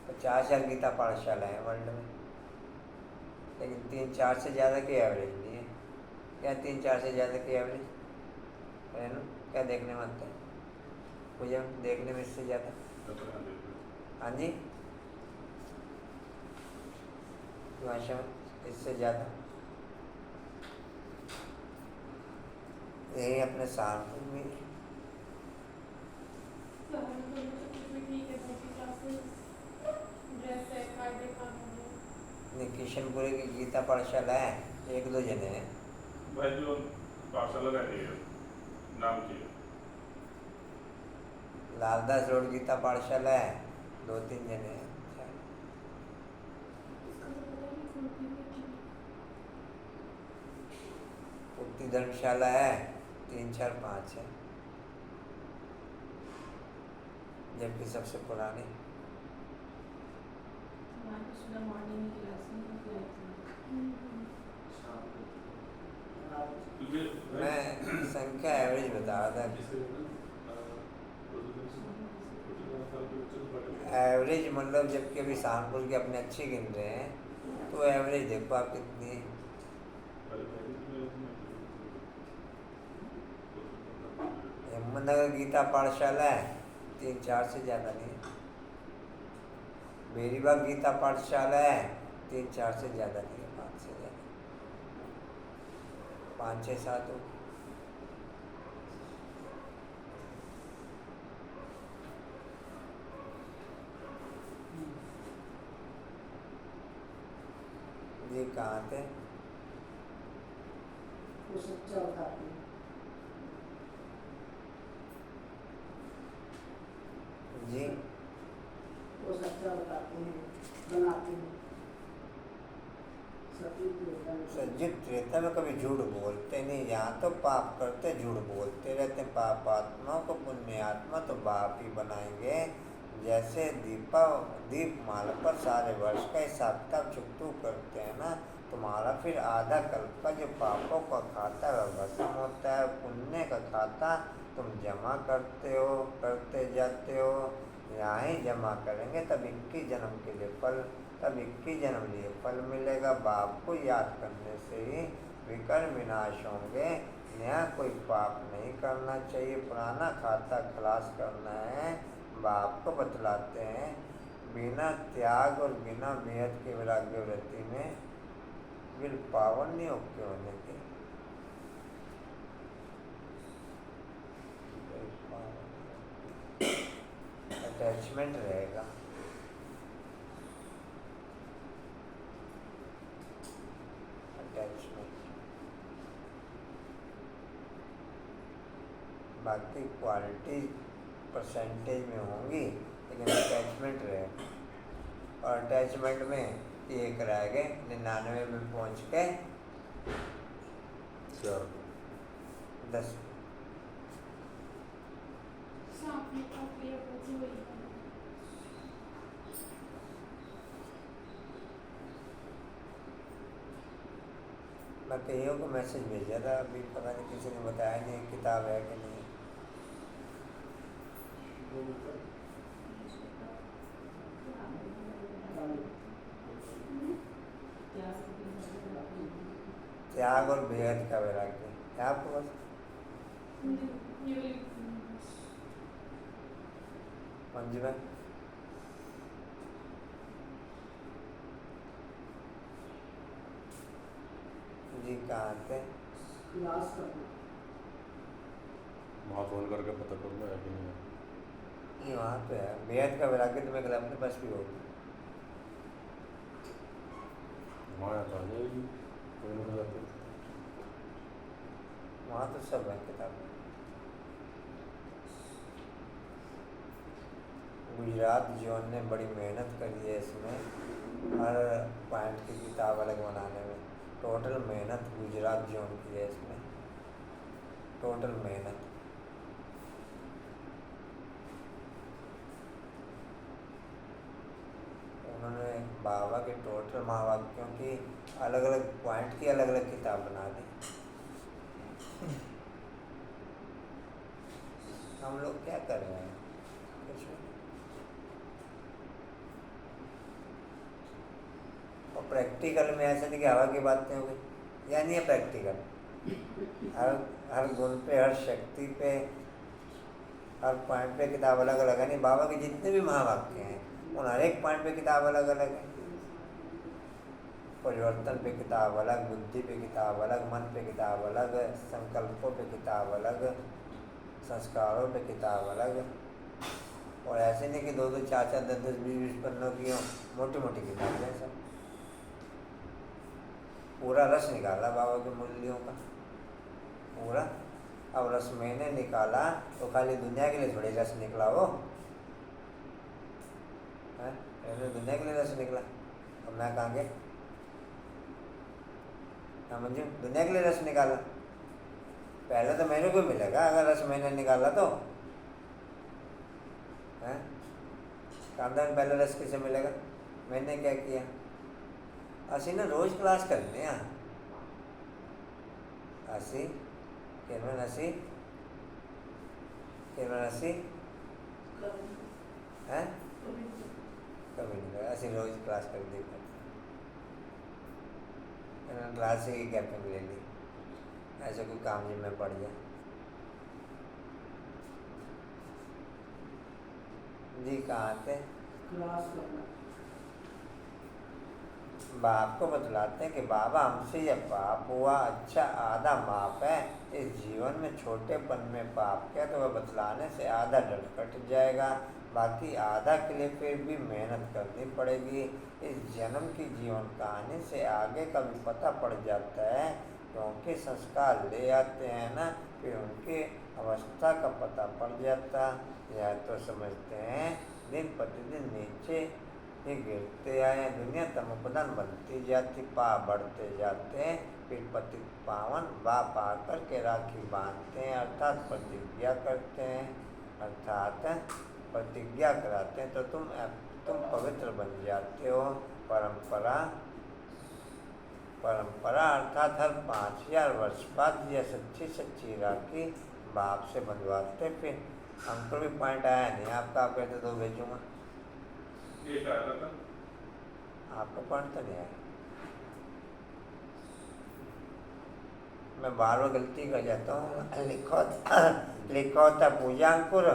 पचास 50,000 गीता पाठशाला है वर्ल्ड में, लेकिन 3-4 से ज़्यादा की एवरेज नहीं है। क्या 3-4 से ज़्यादा की एवरेज है ना? क्या देखने में आता है मुझे देखने में इससे ज़्यादा? हाँ जी, भाषा में इससे ज़्यादा यही अपने सहारनपुर में। नहीं, किशनपुरी की गीता पाठशाला है, 1-2 जने हैं।
भाई जो पाठशाला रहती है नाम की
लालदास रोड गीता पाठशाला है, 2-3 जने हैं।
इसका तो पता नहीं कौन थी बेटी।
उतनी धर्मशाला है 3-4-5 है, जबकि सबसे पुरानी
हमारे सुबह मॉर्निंग क्लास में निकला
क्योंकि
मैं संख्या एवरेज बता रहा था। एवरेज मतलब जबकि अभी सहारनपुर के अपने अच्छे गिन रहे हैं, तो एवरेज देखो आप कितनी है। हिम्मतनगर गीता पाठशाला है 3-4 से ज़्यादा नहीं है। बेरीबाग गीता पाठशाला है 3-4 से ज़्यादा नहीं है, 5 से ज़्यादा, 5-6-7 हो। ये कहाँ थे?
वो सच्चा बताते हैं।
जी
वो सच्चा बताते हैं, बनाते हैं। सत्युग त्रेता में
सज्जित त्रेता में कभी झूठ बोलते नहीं, यहाँ तो पाप करते झूठ बोलते रहते। पाप आत्मा को पुण्य आत्मा तो बाप ही बनाएंगे। जैसे दीपमाला पर सारे वर्ष का हिसाब किताब चुकतू करते हैं ना, तुम्हारा फिर आधा कल्प का जो पापों का खाता है वह भस्म होता है, पुण्य का खाता तुम जमा करते हो, करते जाते हो। यहाँ ही जमा करेंगे तब 21 जन्म के लिए फल, तब 21 जन्म लिए फल मिलेगा। बाप को याद करने से ही विकर्म विनाश होंगे। नया कोई पाप नहीं करना चाहिए, पुराना खाता खलास करना है। बाप को बतलाते हैं बिना त्याग और बिना बेहद के वैराग्य वृत्ति में बिल पावन नहीं होके होने के। अटैचमेंट रहेगा। अटैचमेंट बाकी क्वालिटी परसेंटेज में होंगी, लेकिन अटैचमेंट रहेगा। और अटैचमेंट में एक रह गए 99 में पहुँच के 10
सांप ने काट लिया बची वही।
मैं कईयों को मैसेज भेजा था, अभी पता नहीं किसी ने बताया नहीं किताब है कि नहीं। त्याग और बेहद का वैराग्य है आपको बस। मंजू भाई जी कहाँ थे?
क्लास करना।
वहाँ फोन करके पता कर लो है कि नहीं है।
ये वहाँ पे है बेहद का वैराग्य, तुम्हें कल अपने पास भी होगी।
वहाँ आ जाएगी कोई नहीं जाते।
वहाँ तो सब है किताब। गुजरात जोन ने बड़ी मेहनत करी है इसमें, हर पॉइंट की किताब अलग बनाने में। टोटल मेहनत गुजरात जोन की है इसमें, टोटल मेहनत। उन्होंने बाबा के टोटल महावाक्यों की अलग अलग पॉइंट की अलग अलग किताब बना दी। हम लोग क्या कर रहे हैं? कुछ नहीं। और प्रैक्टिकल में ऐसा नहीं कि हवा की बातें हो गई, या नहीं है प्रैक्टिकल। हर गुण पे, हर शक्ति पे, हर पॉइंट पे किताब अलग अलग है। नहीं, बाबा के जितने भी महावाक्य हैं उन हर एक पॉइंट पे किताब अलग अलग है। परिवर्तन पे किताब अलग, बुद्धि पे किताब अलग, मन पे किताब अलग, संकल्पों पे किताब अलग, संस्कारों पे किताब अलग। और ऐसे नहीं कि 2-2, 4-4, 10-10, 20-20 पन्नों की हो, मोटी मोटी किताबें हैं सब। पूरा रस निकाला बाबा के मूल्यों का पूरा। अब रस मैंने निकाला तो खाली दुनिया के लिए थोड़ी रस निकला हो। हैं? रेनू दुनिया के लिए रस निकला, अब मैं कहाँ गया? हाँ मंजू, दुनिया के लिए रस निकाला, पहले तो मेरे को मिलेगा अगर रस मैंने निकाला तो हैं? कांदा में पहले रस किसे मिलेगा? मैंने क्या किया? असी ना रोज क्लास करने हैं असी किरण असी हैं? कभी नहीं करा, असी रोज क्लास कर दी क्लास ही गैपिंग ले ली, ऐसे कोई काम जिम्मे पड़ जाए। जी कहाँ थे?
क्लास करना।
बाप को बतलाते हैं कि बाबा हमसे यह पाप हुआ, अच्छा आधा माप है, इस जीवन में छोटेपन में पाप किया तो वह बतलाने से आधा डर कट जाएगा, बाकी आधा के लिए फिर भी मेहनत करनी पड़ेगी। इस जन्म की जीवन कहानी से आगे का भी पता पड़ जाता है, क्योंकि संस्कार ले आते हैं ना, फिर उनकी अवस्था का पता पड़ जाता। यह तो समझते हैं दिन प्रतिदिन नीचे ये गिरते आए, दुनिया तमोप्रधान बनती जाती, पाप बढ़ते जाते हैं, फिर पतित पावन बाप आकर के राखी बांधते हैं, अर्थात प्रतिज्ञा करते हैं, अर्थात प्रतिज्ञा कराते हैं तो तुम पवित्र बन जाते हो। परंपरा अर्थात हर 5000 वर्ष बाद यह सच्ची राखी बाप से बंधवाते। फिर हमको भी पॉइंट आया नहीं आपका, आप कहते तो भेजूँगा,
ये क्या था?
आपको पॉइंट तो नहीं आया। मैं बार बार गलती कर जाता हूँ, लिखा होता पूजा अंकुर,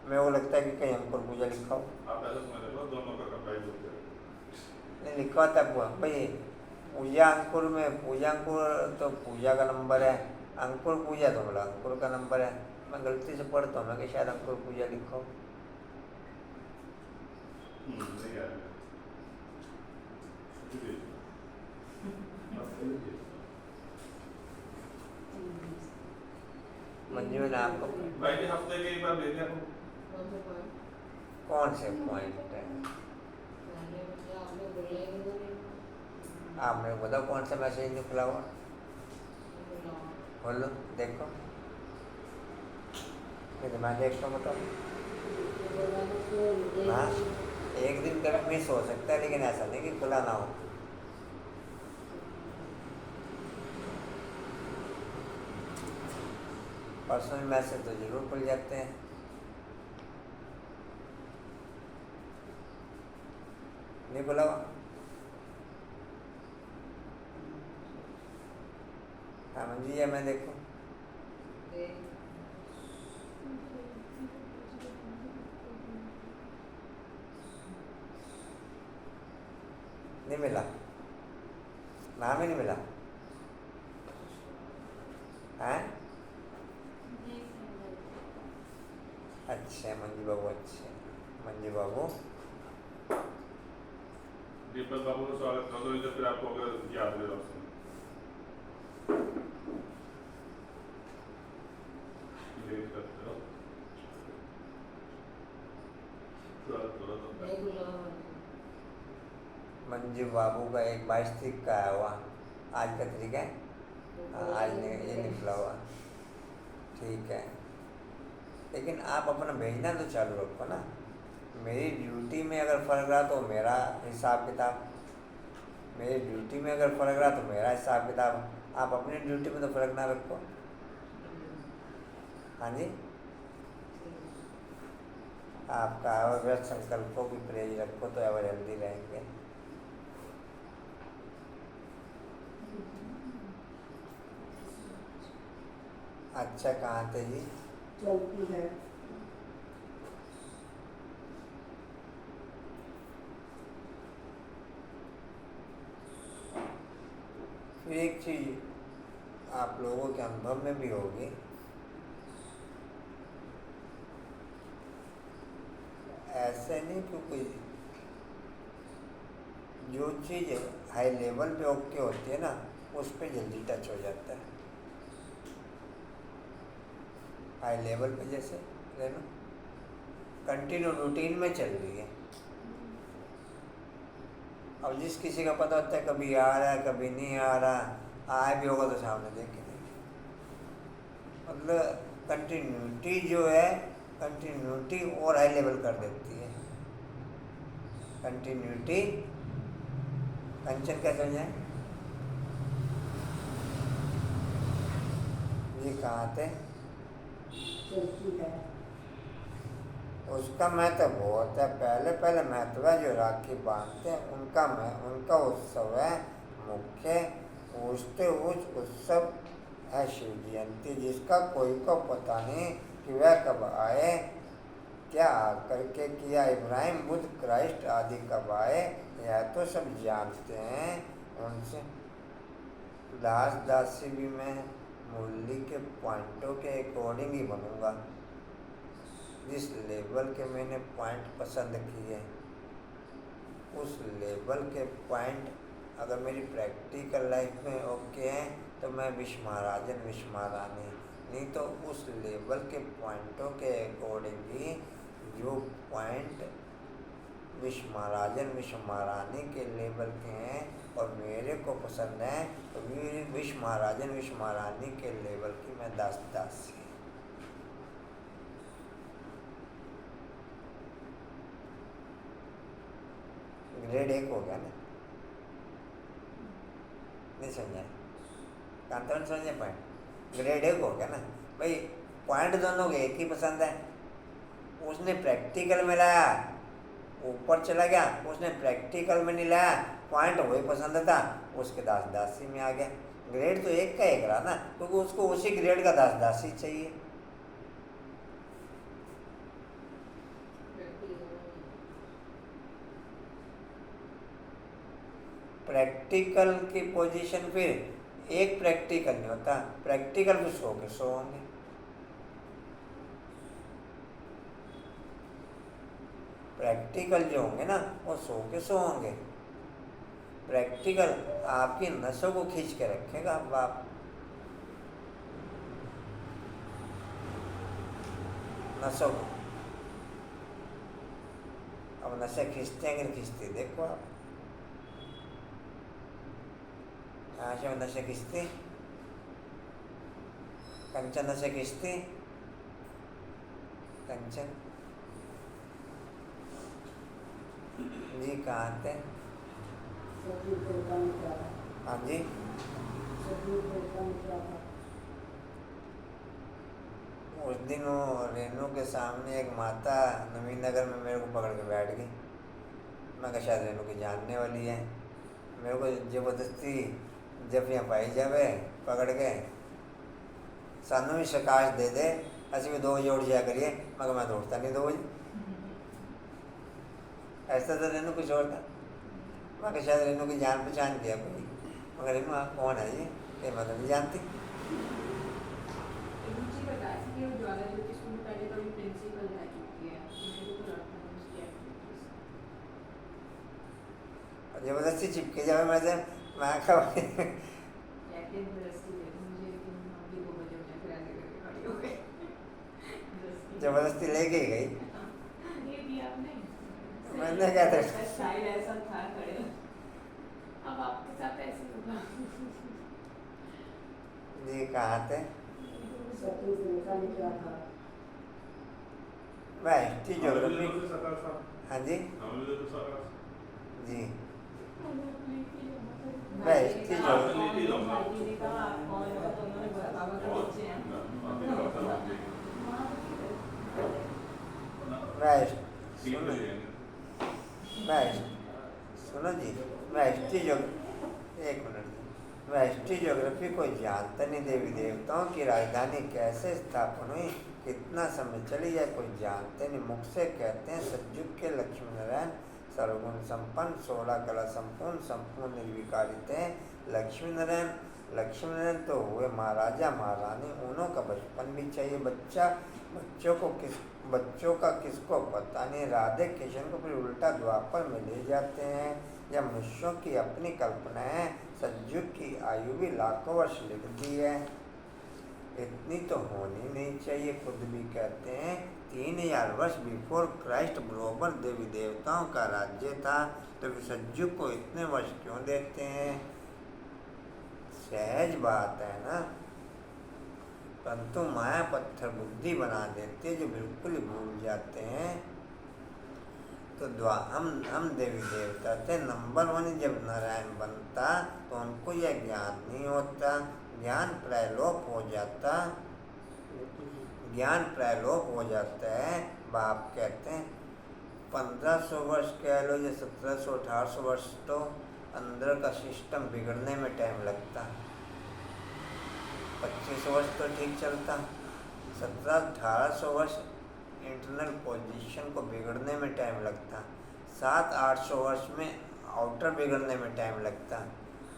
मेरे को लगता है कि कहीं अंकुर पूजा लिखा हो,
आप ऐसा समझ लो दोनों का कंबाइन हो गया।
नहीं लिखा होता भाई पूजा अंकुर में, पूजा अंकुर तो पूजा का नंबर है, अंकुर पूजा तो बोला अंकुर का नंबर है, मैं गलती से पढ़ता हूँ मैं कि शायद अंकुर पूजा लिखो।
नहीं आया।
मंजू ने आपको
भाई जी हफ्ते के एक बार भेज दिया
कौन से पॉइंट है? आप मेरे को बताओ कौन सा मैसेज निकला हुआ, बोलो देखो, नहीं तो मैं देखता हूँ बताओ। हाँ एक दिन कभी मिस हो सकता है, लेकिन ऐसा नहीं कि खुला ना हो। पर्सनल मैसेज तो जरूर खुल जाते हैं। नहीं खुला हुआ? हाँ मंजी है, मैं देखूँ नहीं मिला, नाम ही नहीं मिला है। अच्छा मंजू बाबू, अच्छा मंजू बाबू,
दीपक बाबू का स्वागत कर दो इधर, फिर आपको अगर याद रहे ऑप्शन
मंजू बाबू का 1/22 तारीख का आया हुआ, आज का तारीख है, आज ये निकला हुआ, ठीक है। लेकिन आप अपना भेजना तो चालू रखो ना, मेरी ड्यूटी में अगर फ़र्क रहा तो मेरा हिसाब किताब, मेरी ड्यूटी में अगर फ़र्क रहा तो मेरा हिसाब किताब, आप अपनी ड्यूटी में तो फ़र्क ना रखो। हाँ जी, आपका अव्यक्त संकल्पों की परहेज रखो तो अब जल्दी रहेंगे। अच्छा कहाँ थे जी?
चलती है।
फिर एक चीज़ आप लोगों के अनुभव में भी होगी, ऐसे नहीं कि कोई जो चीज़ हाई लेवल पे ओके होती है ना, उस पर जल्दी टच हो जाता है। हाई लेवल पे जैसे लेना कंटिन्यू रूटीन में चल रही है, अब जिस किसी का पता होता है कभी आ रहा है कभी नहीं आ रहा, आया भी होगा तो सामने देख के नहीं। मतलब कंटिन्यूटी जो है, कंटिन्यूटी और हाई लेवल कर देती है। कंटिन्यूटी कंचन क्या समझे ये कहाँ थे?
चलती है।
उसका महत्व बहुत है, पहले पहले महत्व है जो राखी बांधते हैं उनका उत्सव है मुख्य पूछते उच्च उत्सव है शिव जयंती, जिसका कोई को पता नहीं कि वह कब आए, क्या आकर के किया, इब्राहिम बुद्ध क्राइस्ट आदि कब आए, यह तो सब जानते हैं उनसे। दासी भी मैं मूल्य के पॉइंटों के अकॉर्डिंग ही बनूंगा, जिस लेवल के मैंने पॉइंट पसंद किए उस लेवल के पॉइंट अगर मेरी प्रैक्टिकल लाइफ में ओके हैं तो मैं विश्व महाराजन विश्व महारानी, नहीं तो उस लेवल के पॉइंटों के अकॉर्डिंग ही जो पॉइंट विश्व महाराजन विश्व महारानी के लेवल के हैं और मेरे को पसंद है तो विश्व महाराजन विश्व महारानी के लेवल की मैं दासी। ग्रेड 1 हो गया ना, नहीं समझा? कांतवन समझे पॉइंट? ग्रेड 1 हो गया ना भाई, पॉइंट दोनों के एक ही पसंद है। उसने प्रैक्टिकल में लाया ऊपर चला गया, उसने प्रैक्टिकल में नहीं लाया पॉइंट वही पसंद था, उसके दासी में आ गया। ग्रेड तो एक का एक रहा ना, क्योंकि उसको उसी ग्रेड का दासी चाहिए। प्रैक्टिकल की पोजीशन फिर एक प्रैक्टिकल नहीं होता, प्रैक्टिकल भी 100 के 100 होंगे। प्रैक्टिकल जो होंगे ना वो 100 के 100 होंगे। प्रैक्टिकल आपकी नसों को खींच के रखेगा बाप, नसों को। अब नशे खींचते हैं कि खींचते देखो आप, यहाँ से नशे खींचते, कंचन नशे खींचते, कंचन जी कहाँ थे? हाँ जी, उस दिन वो रेनू के सामने एक माता नवीन नगर में मेरे को पकड़ के बैठ गई। मैं कहा शायद रेनू की जानने वाली है, मेरे को जबरदस्ती जफियाँ पाई जावे पकड़ के, सानू भी शकाश दे दे असि भी 2 बजे उठ जाया करिए। मैं तो उठता नहीं 2 बजे, ऐसा तो रेनू कुछ और था। मैं कहा शायद रेनू की जान पहचान किया कोई, मगर रेनू आप कौन है ये? मैं तो नहीं जानती। जबरदस्ती चिपके जावे मैं से, मैं जबरदस्ती लेके गई। मैंने क्या था
ऐसा था खड़े, अब आपके साथ ऐसे होगा।
जी कहाँ थे? मैं हिस्ट्री ज्योग्राफी। हाँ जी जी, मैं हिस्ट्री सुनो जी, मैं हिस्ट्री ज्योग्राफी को जानता नहीं। देवी देवताओं की राजधानी कैसे स्थापन हुई, कितना समय चली जाए कोई जानते नहीं। मुख से कहते हैं सतयुग के लक्ष्मी नारायण सर्वगुण संपन्न 16 कला संपूर्ण संपूर्ण निर्विकारित हैं। लक्ष्मी नारायण तो हुए महाराजा महारानी, उन्हों का बचपन भी चाहिए। बच्चों का किसको पता नहीं। राधे किशन को फिर उल्टा द्वापर में ले जाते हैं। यह मनुष्यों की अपनी कल्पना है, सतयुग की आयु भी लाखों वर्ष लिखती है, इतनी तो होनी नहीं चाहिए। खुद भी कहते हैं 3000 वर्ष बिफोर क्राइस्ट ग्लोबल देवी देवताओं का राज्य था, तो विसर्जु को इतने वर्ष क्यों देते हैं? सहज बात है ना, परंतु माया पत्थर बुद्धि बना देती है, जो बिल्कुल ही भूल जाते हैं। तो हम देवी देवता थे। नंबर 1 जब नारायण बनता तो उनको यह ज्ञान नहीं होता, ज्ञान प्रलोप हो जाता, ज्ञान प्रलोप हो जाता है। बाप कहते हैं 1500 वर्ष कह लो या 1700-1800 वर्ष, तो अंदर का सिस्टम बिगड़ने में टाइम लगता। 2500 वर्ष तो ठीक चलता, 1700-1800 वर्ष इंटरनल पोजीशन को बिगड़ने में टाइम लगता, 700-800 वर्ष में आउटर बिगड़ने में टाइम लगता।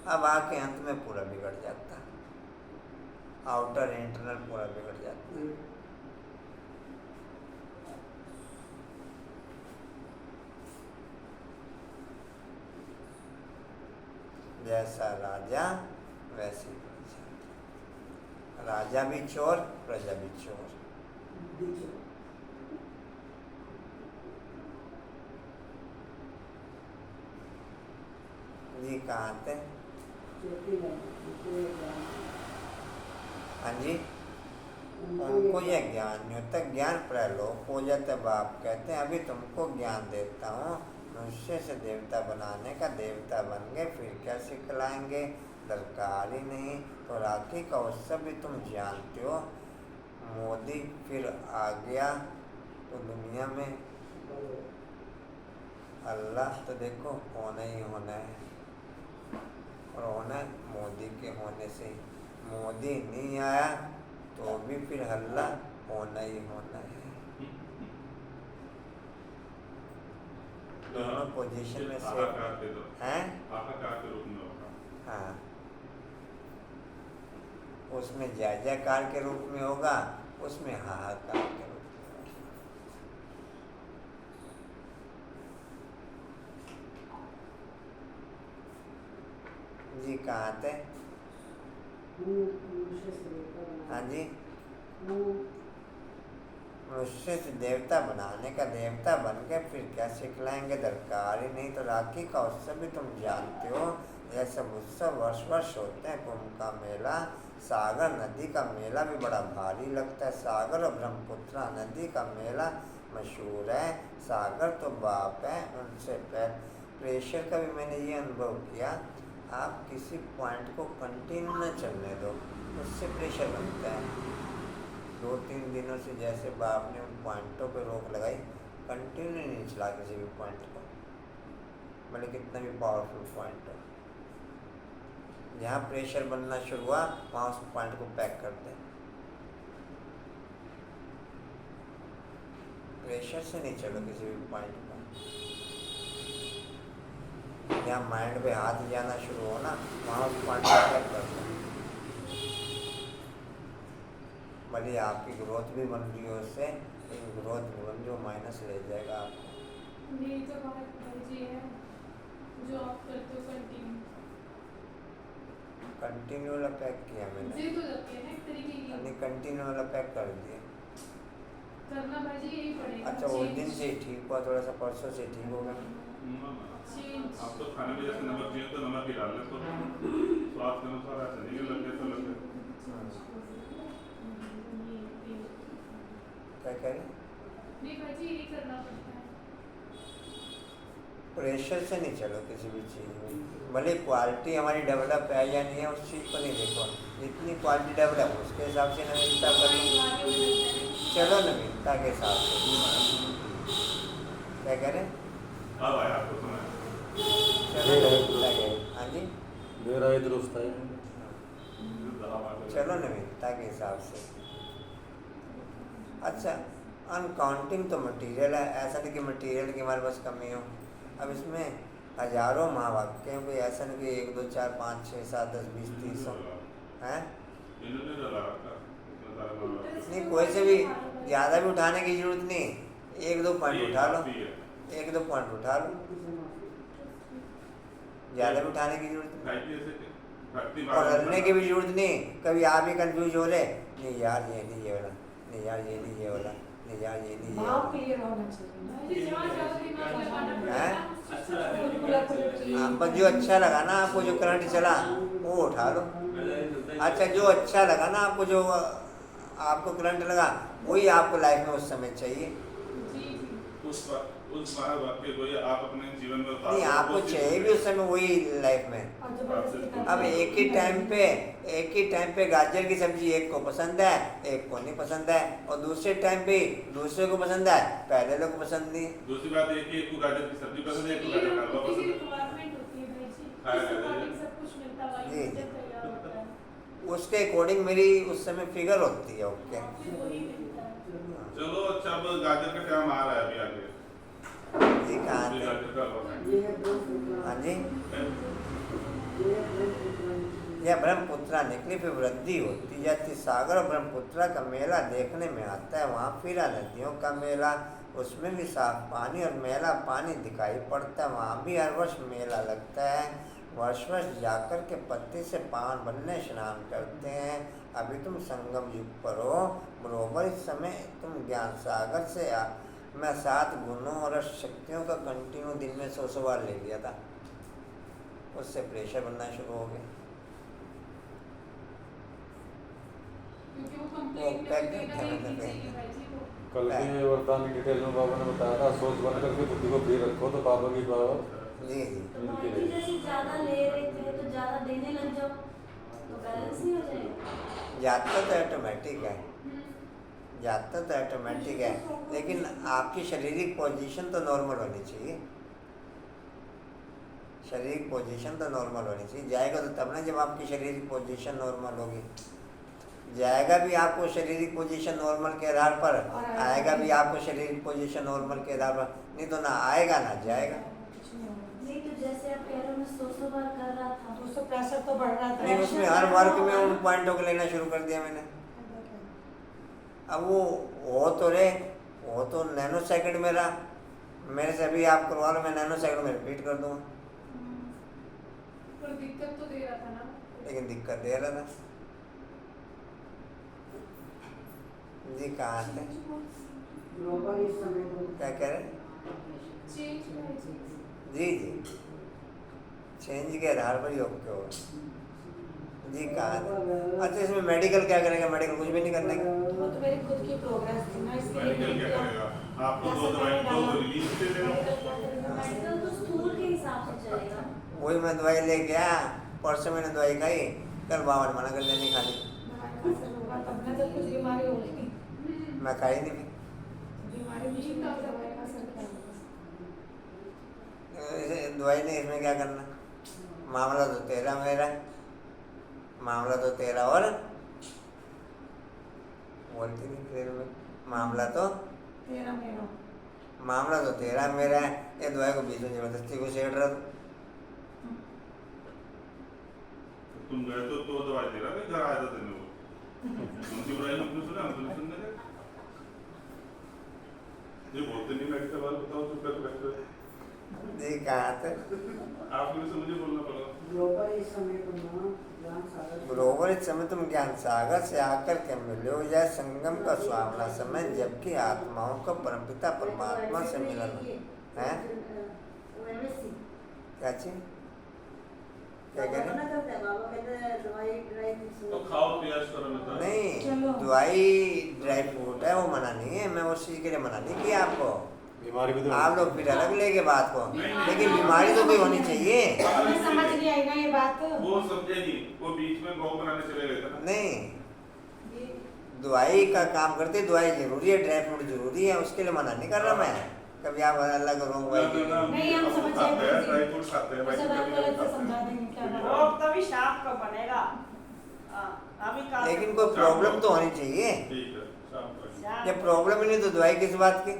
अब आके अंत में पूरा बिगड़ जाता, आउटर इंटरनल पूरा बिगड़ जाता। जैसा राजा वैसी प्रजा, राजा भी चोर प्रजा भी चोर। जी कहाँ थे? हाँ जी, उनको यह ज्ञान नहीं होता, ज्ञान प्रलोप हो जाता। बाप कहते हैं अभी तुमको ज्ञान देता हूँ, मनुष्य से देवता बनाने का, देवता बन गए फिर क्या सिखलाएंगे, दरकार ही नहीं। तो राखी का उत्सव भी तुम जानते हो। मोदी फिर आ गया तो दुनिया में अल्लाह तो देखो होना ही होना है, और होना मोदी के होने से। मोदी नहीं आया तो भी फिर हल्ला होना ही होना है। दोनों पोजीशन में से हैं। हाँ, उसमें जय जयकार के रूप में होगा, उसमें हाहाकार के रूप में होगा। जी कहाँ थे? हाँ जी, मनुष्य से देवता बनाने का, देवता बन के फिर क्या सिखलाएंगे, दरकार ही नहीं। तो राखी का उत्सव भी तुम जानते हो। यह सब उत्सव वर्ष वर्ष होते हैं। कुंभ का मेला, सागर नदी का मेला भी बड़ा भारी लगता है। सागर और ब्रह्मपुत्रा नदी का मेला मशहूर है। सागर तो बाप है, उनसे प्रेशर का भी मैंने ये अनुभव किया। आप किसी पॉइंट को कंटिन्यू न चलने दो, उससे प्रेशर बनता है। 2-3 दिनों से जैसे बाप ने उन पॉइंटों पे रोक लगाई, कंटिन्यू नहीं चला किसी भी पॉइंट को, भले कितना भी पावरफुल पॉइंट हो। जहाँ प्रेशर बनना शुरू हुआ वहाँ उस पॉइंट को पैक कर दें। प्रेशर से नहीं चलो किसी भी पॉइंट पर। जहाँ माइंड पे हाथ जाना शुरू हो ना, वहाँ उस पॉइंट को पैक कर दें। भले आपकी ग्रोथ भी बन रही हो उससे, लेकिन ग्रोथ नहीं बन जो माइनस ले जाएगा आपको।
यही तो बात जी है जो आप करते हो
कंटिन्यू वाला पैक किया मैंने।
जी तो जाती है ना एक तरीके की।
नहीं, कंटिन्यू वाला पैक कर दिया।
करना भाई जी यही पड़ेगा।
अच्छा, उस दिन से ही ठीक हुआ, थोड़ा सा परसों से ठीक हो गया।
आप तो खाने में जैसे नमक चाहिए तो नमक ही डाल लें, तो स्वाद के अनुसार ऐसे नहीं लगे तो लगे।
क्या कह रहे?
नहीं भाई जी यही करना पड़ता है।
प्रेशर से नहीं चलो किसी भी चीज़ में। भले क्वालिटी हमारी डेवलप है या नहीं है, उस चीज़ को नहीं देखो। जितनी क्वालिटी डेवलप उसके हिसाब से नवीनता करो। चलो नवीनता के हिसाब से। क्या कह रहे?
अब आया आपको सुना?
चलो नवीनता के। हाँ जी,
मेरा ही दुरुस्त है।
चलो नवीनता के हिसाब से। अच्छा, अनकाउंटिंग तो मटेरियल है, ऐसा नहीं कि मटेरियल की हमारे पास कमी हो। अब इसमें हजारों महावाक्य हैं, कोई ऐसा नहीं कि 1 2 4 5 6 7 10 20 30 हैं। नहीं, कोई से भी ज़्यादा भी उठाने की जरूरत नहीं। 1-2 पॉइंट उठा लो, 1-2 पॉइंट उठा लो, ज़्यादा भी उठाने की जरूरत नहीं और हरने की भी जरूरत नहीं। कभी आप ही कंफ्यूज हो रहे, नहीं यार ये नहीं ये वाला, नहीं यार ये नहीं ये वाला, मिजाज ये नहीं
भाव
है।
क्लियर होना चाहिए ना।
जी, जहाँ जाओ दिमाग लगाना पड़ेगा
हैं?
ना।
अच्छा लगा।
उलट पुलट
आपको जो अच्छा लगा ना, आपको जो करंट चला वो उठा लो। अच्छा, जो अच्छा लगा ना आपको, जो आपको करंट लगा वही आपको लाइफ में उस समय चाहिए।
जी जी।
उस वाक्य को ये आप अपने जीवन में उतारो।
नहीं, आपको चाहिए भी उस समय वही लाइफ में।
और जबरदस्ती करते
अब
हैं।
एक ही टाइम पे गाजर की सब्जी एक को पसंद है, एक को नहीं पसंद है, और दूसरे टाइम पे दूसरे को पसंद है, पहले लोग को पसंद नहीं।
दूसरी बात ये कि एक को गाजर की सब्जी पसंद है, एक को
ये
गाजर का हलवा
रोटी की
पसंद है।
रिक्वायरमेंट होती है भाई जी।
हाँ,
इस
हाँ,
अकॉर्डिंग सब कुछ मिलता है,
जी,
वही
जी।
तैयार होता है।
उसके अकॉर्डिंग मेरी उस समय फिगर होती है। ओके,
फिर वही मिलता है।
चलो अच्छा, अब गाजर का टाइम आ रहा है अभी आगे।
जी कहाँ
अभी
थे?
गाजर का हलवा खाएंगे।
ये ब्रह्मपुत्र
हाँ जी,
ये ब्रह्मपुत्र
यह ब्रह्मपुत्रा निकली फिर वृद्धि होती जाती। सागर और ब्रह्मपुत्रा का मेला देखने में आता है। वहाँ फिरा नदियों का मेला, उसमें भी साफ पानी और मैला पानी दिखाई पड़ता है। वहाँ भी हर वर्ष मेला लगता है। वर्ष वर्ष जाकर के पत्ते से पान बनने स्नान करते हैं। अभी तुम संगम युग पर हो, बरोबर इस समय तुम ज्ञान सागर से मैं 7 गुणों और शक्तियों का कंटिन्यू दिन में 100 बार ले लिया था। उससे प्रेशर बनना शुरू हो गया।
क्योंकि वो कंप्लेंट में
पैक
देना
करते
ही
हैं,
नहीं चाहिए भाई जी को।
कल के वरदान की डिटेल में बाबा ने बताया था, सोच बन करके बुद्धि को फ्री रखो तो बाबा की
जी जी,
तो भाई जी जैसे ज़्यादा ले रहे थे तो ज़्यादा देने लग जाओ तो बैलेंस नहीं हो जाएगा।
जाता तो ऑटोमेटिक है, जाता तो ऑटोमेटिक है, लेकिन आपकी शारीरिक पोजीशन तो नॉर्मल होनी चाहिए। शारीरिक पोजीशन तो नॉर्मल होनी चाहिए। जाएगा तो तब ना जब आपकी शारीरिक पोजीशन नॉर्मल होगी। जाएगा भी आपको शारीरिक पोजीशन नॉर्मल के आधार पर, आएगा भी आपको शारीरिक पोजीशन नॉर्मल के आधार पर। नहीं तो ना आएगा ना जाएगा।
नहीं तो जैसे आप कह रहे हो मैं 100 बार कर रहा था।
तो उससे प्रेशर तो बढ़ रहा था।
नहीं, उसमें हर वर्ग में उन पॉइंटों को लेना शुरू कर दिया मैंने। अब वो हो तो नैनो सेकंड में रहा। मेरे से अभी आप करवा लो, मैं नैनो सेकंड में रिपीट कर दूंगा।
पर दिक्कत तो दे रहा था ना।
लेकिन दिक्कत दे रहा था। जी कहाँ थे?
ग्लोबल इस समय को
क्या कह रहे हैं?
चेंज भाई जी।
जी जी, चेंज के आधार पर योग क्यों? जी कहाँ थे? अच्छा, इसमें मेडिकल क्या करेगा? मेडिकल कुछ भी नहीं करने का।
वो तो मेरी खुद की प्रोग्रेस थी ना, इसलिए
मेडिकल क्या करेगा? आपको 2 दवाई 2 रिलीज दे देगा।
मेडिकल तो स्थूल के हिसाब से चलेगा।
वही मैं दवाई ले गया, परसों मैंने दवाई खाई, कल बाबा ने मना कर दिया नहीं खानी।
तब ना जब कुछ बीमारी होगी,
मैं खाई नहीं भी।
बीमारी मुझे ना दवाई का असर क्या होगा।
दवाई नहीं, इसमें क्या करना? मामला तो तेरा मेरा, मामला तो तेरा और बोलती नहीं तेरे में, मामला तो
तेरा मेरा।
मामला तो तेरा मेरा है। ये दवाई को बीच में जबरदस्ती को सेड़ रहा था।
तुम गए तो दवाई दे रहा था, घर आया था तेरे को। उनकी बुराई हमने सुना, हमने सुनने दे। ये बोलते नहीं मेडिकल वाले, बताओ चुप कर बैठे।
जी कहाँ थे?
आपको भी मुझे बोलना पड़ा।
ग्लोबल इस समय को ना ज्ञान सागर
बरोबर इस समय तुम ज्ञान सागर से आकर के मिले हो जाए संगम का सुहावना समय, जबकि आत्माओं का परमपिता परमात्मा से मिलन है। क्या चीज? क्या कह रहे?
तो खाओ पियाज करो ना।
नहीं,
चलो।
दवाई ड्राई फ्रूट है, वो मना नहीं है। मैं उस चीज़ के लिए मना नहीं किया आपको।
बीमारी भी तो
आप लोग फिर अलग लेके बात को, लेकिन बीमारी तो कोई होनी चाहिए।
हमें समझ नहीं आई ना ये बात।
वो समझे नहीं, वो बीच में गौ बनाने चले गए थे ना।
नहीं, दवाई का काम करते, दवाई जरूरी है, ड्राई फ्रूट जरूरी है, उसके लिए मना नहीं कर रहा मैं। कभी आप अलग करो भाई।
नहीं, हम समझ
खाते हैं,
जाएंगे।
ड्राई फ्रूट खाते हैं भाई।
सब आपको अलग से समझा देंगे क्या बात है।
वो तभी शाम को बनेगा। अभी का
लेकिन कोई प्रॉब्लम तो होनी चाहिए।
ठीक है, शाम को।
जब प्रॉब्लम ही नहीं तो दवाई किस बात की?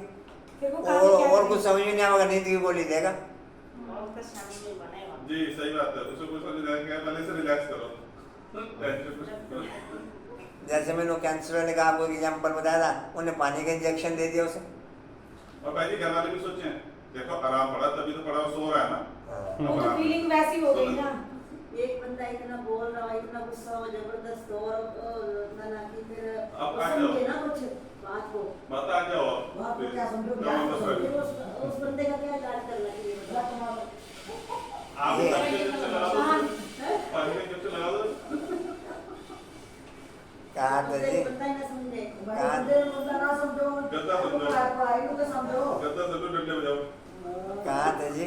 फिर वो काम क्या
और कुछ
करें?
समझ में नहीं आएगा, नींद की गोली देगा।
बहुत शाम में बनेगा।
जी सही बात है, उसे कोई समझ जाएगा, पहले से रिलैक्स करो। टेंशन कुछ
जैसे मैंने कैंसर वाले का आपको एग्जाम्पल बताया था, उन्हें पानी का इंजेक्शन दे दिया उसे।
और भाई जी घर वाले भी सोचे, देखो आराम पड़ा तभी तो पड़ा, सो रहा है ना।
हाँ।
वो तो फीलिंग वैसी हो गई ना।
एक बंदा इतना बोल रहा है, इतना गुस्सा हो, जबरदस्त हो, और ना कि फिर
अब
वो
आ
समझे
जाओ।
ना कुछ, बात को
माता आ जाओ
बात को क्या समझो, क्या समझो, उस बंदे का क्या कार्य करना चाहिए बता तुम्हारा।
आप
ये-
सबके जब से लगा दो पहले जब से लगा दो
कहा तो जी
बंदा ही ना समझे,
कहा
बंदा ना समझो,
गद्दा समझो।
पढ़ाई को तो समझो।
गद्दा सब डंडे बजाओ
कहा तो जी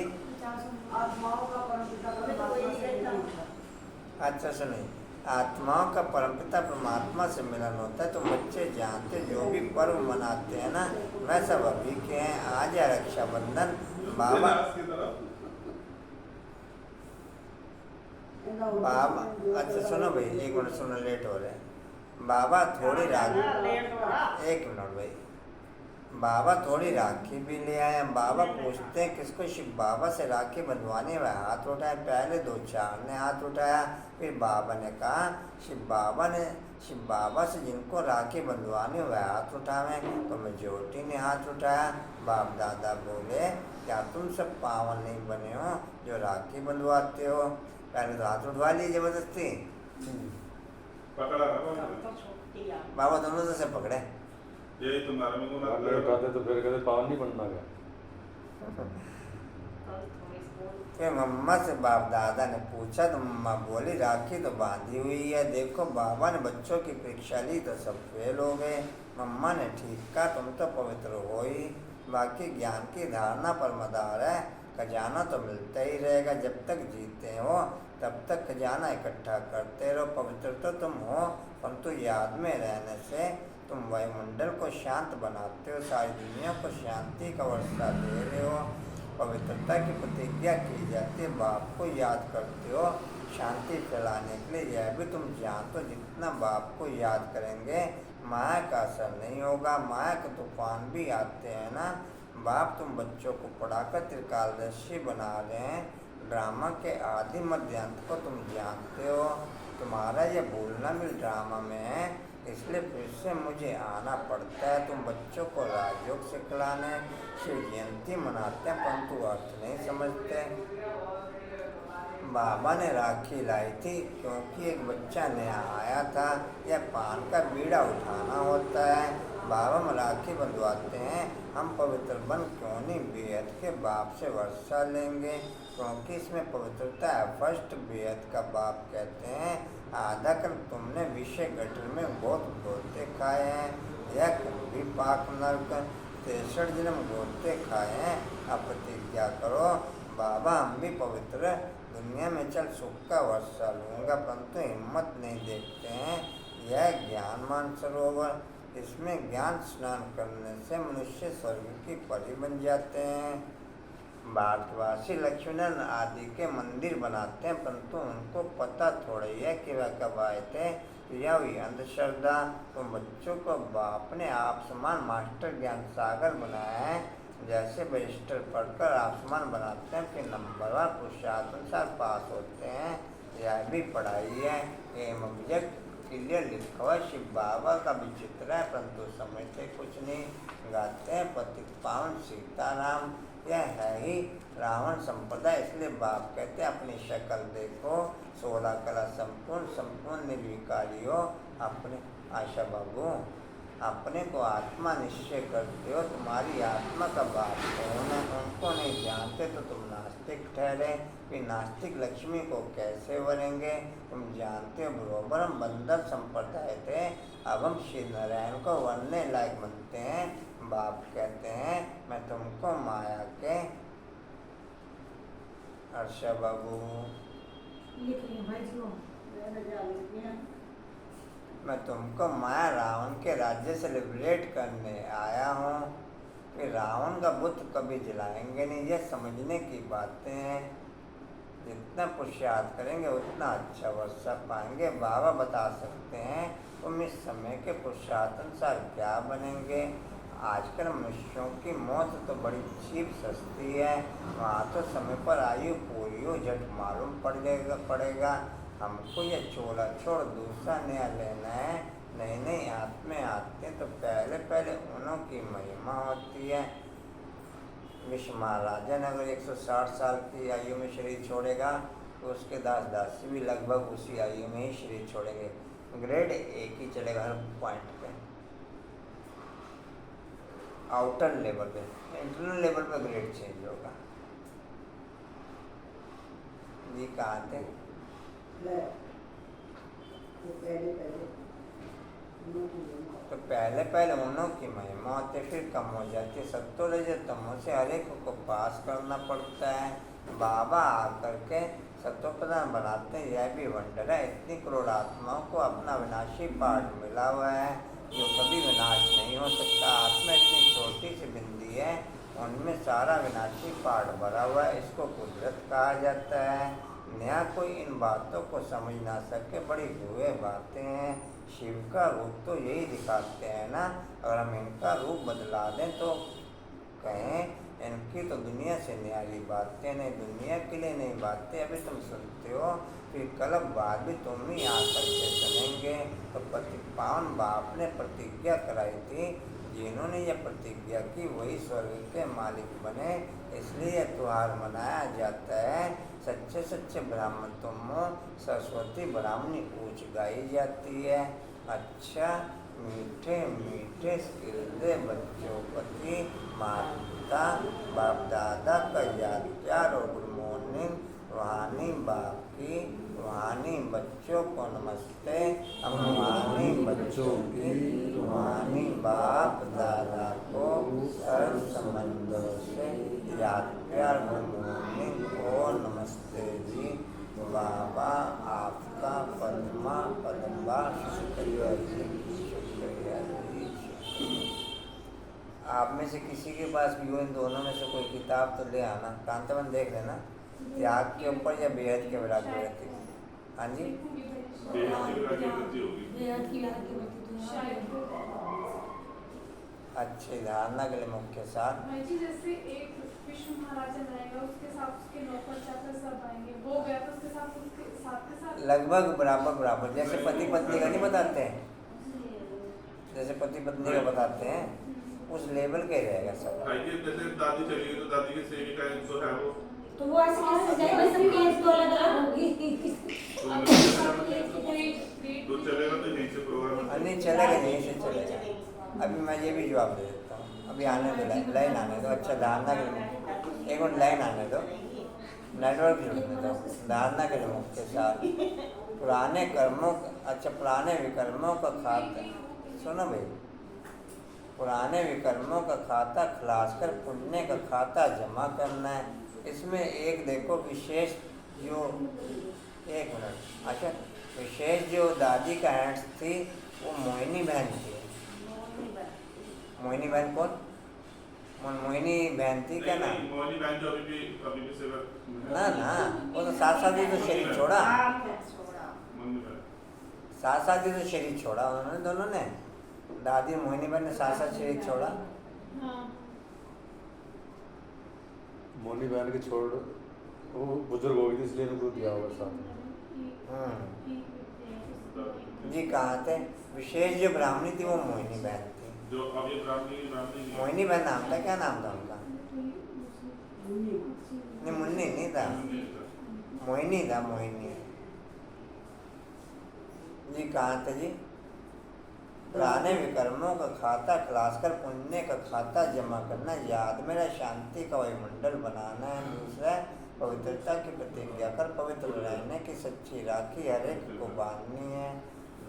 आत्माओं का परमपिता परमात्मा से मिलन होता है।
अच्छा सुनिए, आत्माओं का परमपिता परमात्मा से मिलन होता है। तो बच्चे जानते जो भी पर्व मनाते हैं ना, वह सब अभी के हैं। आज है रक्षाबंधन, बाबा बाबा अच्छा सुनो भाई, एक मिनट सुनो, लेट हो रहे हैं। बाबा थोड़ी राखी,
लेट हो रहा।
एक मिनट भाई, बाबा थोड़ी राखी भी ले आए। बाबा पूछते हैं किसको, शिव बाबा से राखी बंधवानी, वह हाथ उठाए। पहले 2-4 ने हाथ उठाया, फिर बाबा ने कहा शिव बाबा से जिनको राखी बंधवानी वह हाथ उठावे। तो मेजोरिटी ने हाथ उठाया। बाप दादा बोले क्या तुम सब पावन नहीं बने हो जो राखी बंधवाते हो? पहले तो हाथ उठवा ली जबरदस्ती,
पकड़ा
तब तो छुट्टी आ।
बाबा दोनों से पकड़े।
यही तुम्हारे में गुना
नहीं उठाते तो फिर कहते पावन नहीं बनना क्या?
कल थोड़ी स्कूल
फिर मम्मा से बाप दादा ने पूछा तो मम्मा बोली राखी तो बांधी हुई है। देखो बाबा ने बच्चों की परीक्षा ली तो सब फेल हो गए। मम्मा ने ठीक कहा, तुम तो पवित्र हो ही, बाकी ज्ञान की धारणा पर मदार है। खजाना तो मिलता ही रहेगा, जब तक जीते हो तब तक खजाना इकट्ठा करते रहो। पवित्र तो तुम हो, परंतु याद में रहने से तुम वायुमंडल को शांत बनाते हो, सारी दुनिया को शांति का वर्षा दे रहे हो। पवित्रता की प्रतिज्ञा की जाती है, बाप को याद करते हो शांति फैलाने के लिए। यह भी तुम जानते हो जितना बाप को याद करेंगे माया का असर नहीं होगा। माया के तूफान भी आते हैं ना। बाप तुम बच्चों को पढ़ाकर त्रिकालदर्शी बना रहे हैं। ड्रामा के आदि मध्य अंत को तुम जानते हो। तुम्हारा यह भूलना भी ड्रामा में है, इसलिए फिर से मुझे आना पड़ता है। तुम बच्चों को राजयोग सिखलाने शिव जयंती मनाते हैं, परंतु अर्थ नहीं समझते। बाबा ने राखी लाई थी क्योंकि एक बच्चा नया आया था। यह पान का बीड़ा उठाना होता है। बाबा में राखी बंधवाते हैं। हम पवित्र बन क्यों नहीं बेहद के बाप से वर्षा लेंगे, क्योंकि इसमें पवित्रता है। फर्स्ट बेहद का बाप कहते हैं आधा कर तुमने विषय गटर में बहुत गोते खाए हैं। यह कुंभी पाक नर्क 63 जन्म गोते खाए हैं। अब प्रतिज्ञा करो बाबा हम भी पवित्र दुनिया में चल सुख का वर्षा लूँगा, परंतु हिम्मत नहीं देखते हैं। यह ज्ञानमान सरोवर, इसमें ज्ञान स्नान करने से मनुष्य स्वर्ग की परी बन जाते हैं। भारतवासी लक्ष्मण आदि के मंदिर बनाते हैं, परंतु उनको पता थोड़ी है कि वह कब आए थे। यह हुई अंधश्रद्धा। तो बच्चों को बाप ने आप समान मास्टर ज्ञान सागर बनाया है। जैसे रजिस्टर पढ़कर आप समान बनाते हैं, फिर नंबरवार पुरुषार्थ अनुसार पास होते हैं। यह भी पढ़ाई है। एम ऑब्जेक्ट क्लियर लिखा हुआ। शिव बाबा का भी चित्र है, परंतु समझते कुछ नहीं। गाते हैं पतित पावन सीताराम, यह है ही रावण संप्रदाय। इसलिए बाप कहते हैं अपनी शक्ल देखो, 16 कला संपूर्ण निर्विकारी हो। अपने आशा बाबू अपने को आत्मा निश्चय करते हो। तुम्हारी आत्मा का बाप कौन है उनको नहीं जानते तो तुम नास्तिक ठहरे। फिर नास्तिक लक्ष्मी को कैसे वरेंगे? तुम जानते हो बरोबर हम बंदर संप्रदाय थे, अब हम श्री नारायण को वरने लायक बनते हैं। बाप कहते हैं मैं तुमको माया के अर्षा बाबू
लिख लिया भाई सुनो।
मैं तुमको माया रावण के राज्य से लिबरेट करने आया हूँ। फिर रावण का बुत कभी जलाएंगे नहीं। यह समझने की बातें हैं। जितना पुरुषार्थ करेंगे उतना अच्छा वर्षा पाएंगे। बाबा बता सकते हैं तुम इस समय के पुरुषार्थ अनुसार क्या बनेंगे। आजकल मनुष्यों की मौत तो बड़ी चीप सस्ती है। वहाँ तो समय पर आयु पूरी हो झट मालूम पड़ेगा। हमको यह चोला छोड़ दूसरा नया लेना है। नहीं आत्मे आते तो पहले उन्हों की महिमा होती है। विश्व महाराजा ने अगर 160 साल की आयु में शरीर छोड़ेगा तो उसके दास दासी भी लगभग उसी आयु में ही शरीर छोड़ेंगे। ग्रेड 1 ही चलेगा हर पॉइंट पे। आउटर लेवल पे, इंटरनल लेवल पे ग्रेड चेंज होगा। जी कहाँ थे?
ले वो पहले पहले
तो पहले पहले उन्हों की महिमा होती फिर कम हो जाती है। सत्तो रजतमों से हर एक को पास करना पड़ता है। बाबा आकर के सत्तो प्रधान बनाते हैं, यह भी वंडर है। इतनी करोड़ आत्माओं को अपना विनाशी पाठ मिला हुआ है जो कभी विनाश नहीं हो सकता। आत्मा इतनी छोटी सी बिंदी है, उनमें सारा विनाशी पाठ भरा हुआ है। इसको कुदरत कहा जाता है। नया कोई इन बातों को समझ ना सके, बड़ी हुए बातें हैं। शिव का रूप तो यही दिखाते हैं ना। अगर हम इनका रूप बदला दें तो कहें इनकी तो दुनिया से न्यारी बातें नहीं, दुनिया के लिए नहीं बातें अभी तुम सुनते हो, फिर कल बाद भी तुम ही आकर के सुनेंगे। तो पावन बाप ने प्रतिज्ञा कराई थी, जिन्होंने यह प्रतिज्ञा की वही स्वर्ग के मालिक बने, इसलिए त्योहार मनाया जाता है। सच्चे सच्चे ब्राह्मण तुम हो, सरस्वती ब्राह्मणी ऊँच गाई जाती है। अच्छा मीठे मीठे स्किल्दे बच्चों प्रति माता बाप दादा का याद प्यार और गुड मॉर्निंग। रूहानी बाप की, रूहानी बच्चों को नमस्ते। हम रूहानी बच्चों की, रूहानी बाप दादा को सर्व संबंधों से याद प्यार गुड मॉर्निंग और नमस्ते जी। बाबा आपका पद्मा पद्मा शुक्रिया जी, शुक्रिया जी, शुक्रिया। आप में से किसी के पास भी हो इन दोनों में से कोई किताब तो ले आना। कांतावन देख लेना, त्याग के ऊपर या बेहद के विराग रहती। हाँ जी
बेहद की याद की बची तो
अच्छी धारणा के लिए मुख्य साथ।
भाई जी जैसे एक विष्णु महाराजा रहेगा, उसके साथ उसके नौकर चाकर सब आएंगे, वो गया तो उसके साथ के साथ
लगभग बराबर बराबर, जैसे पति पत्नी का नहीं बताते हैं, जैसे पति पत्नी का बताते हैं उस लेवल के रहेगा सब।
जैसे दादी चली गई तो दादी की सेविका जो है वो
तो वो ऐसे कैसे जाएगा? सबकी एज तो अलग अलग होगी।
तो चलेगा तो यहीं से प्रोग्राम
नहीं चलेगा, यहीं से चलेगा। अभी मैं ये भी जवाब दे देता हूँ, अभी आने दो, लाइन आने दो। अच्छा धारणा के लिए एक मिनट लाइन आने दो, नेटवर्क जुड़ने दो। धारणा के लिए मुख्य साथ पुराने कर्मों, अच्छा पुराने विकर्मों का खाता, सुनो भाई, पुराने विकर्मों का खाता खलास कर पुण्य का खाता जमा करना है। इसमें एक देखो विशेष जो, एक मिनट, अच्छा विशेष जो दादी का हैंड्स थी वो मोहिनी बहन थी। मोहिनी बहन कौन? मोहिनी बहन थी क्या ना?
मोहिनी बहन जो अभी भी सेवक
ना ना, वो तो साथ साथ ही तो शरीर छोड़ा, साथ साथ ही तो शरीर छोड़ा उन्होंने दोनों ने। दादी मोहिनी बहन ने साथ साथ शरीर छोड़ा।
मोनी बहन की छोड़ वो बुजुर्ग हो गई थी इसलिए उनको दिया होगा साथ।
जी कहाँ थे? विशेष जो ब्राह्मणी थी वो मोहिनी बहन थी।
जो अभी ब्राह्मणी
मोहिनी बहन नाम था, क्या नाम था उनका? नहीं मुन्नी नहीं था, मोहिनी था, मोहिनी। जी कहाँ थे जी? पुराने विकर्मों का खाता खलास कर पुण्य का खाता जमा करना। याद मेरा शांति का वायुमंडल बनाना है। दूसरा पवित्रता की प्रतिज्ञा कर पवित्र रहने की सच्ची राखी हर एक को बांधनी है।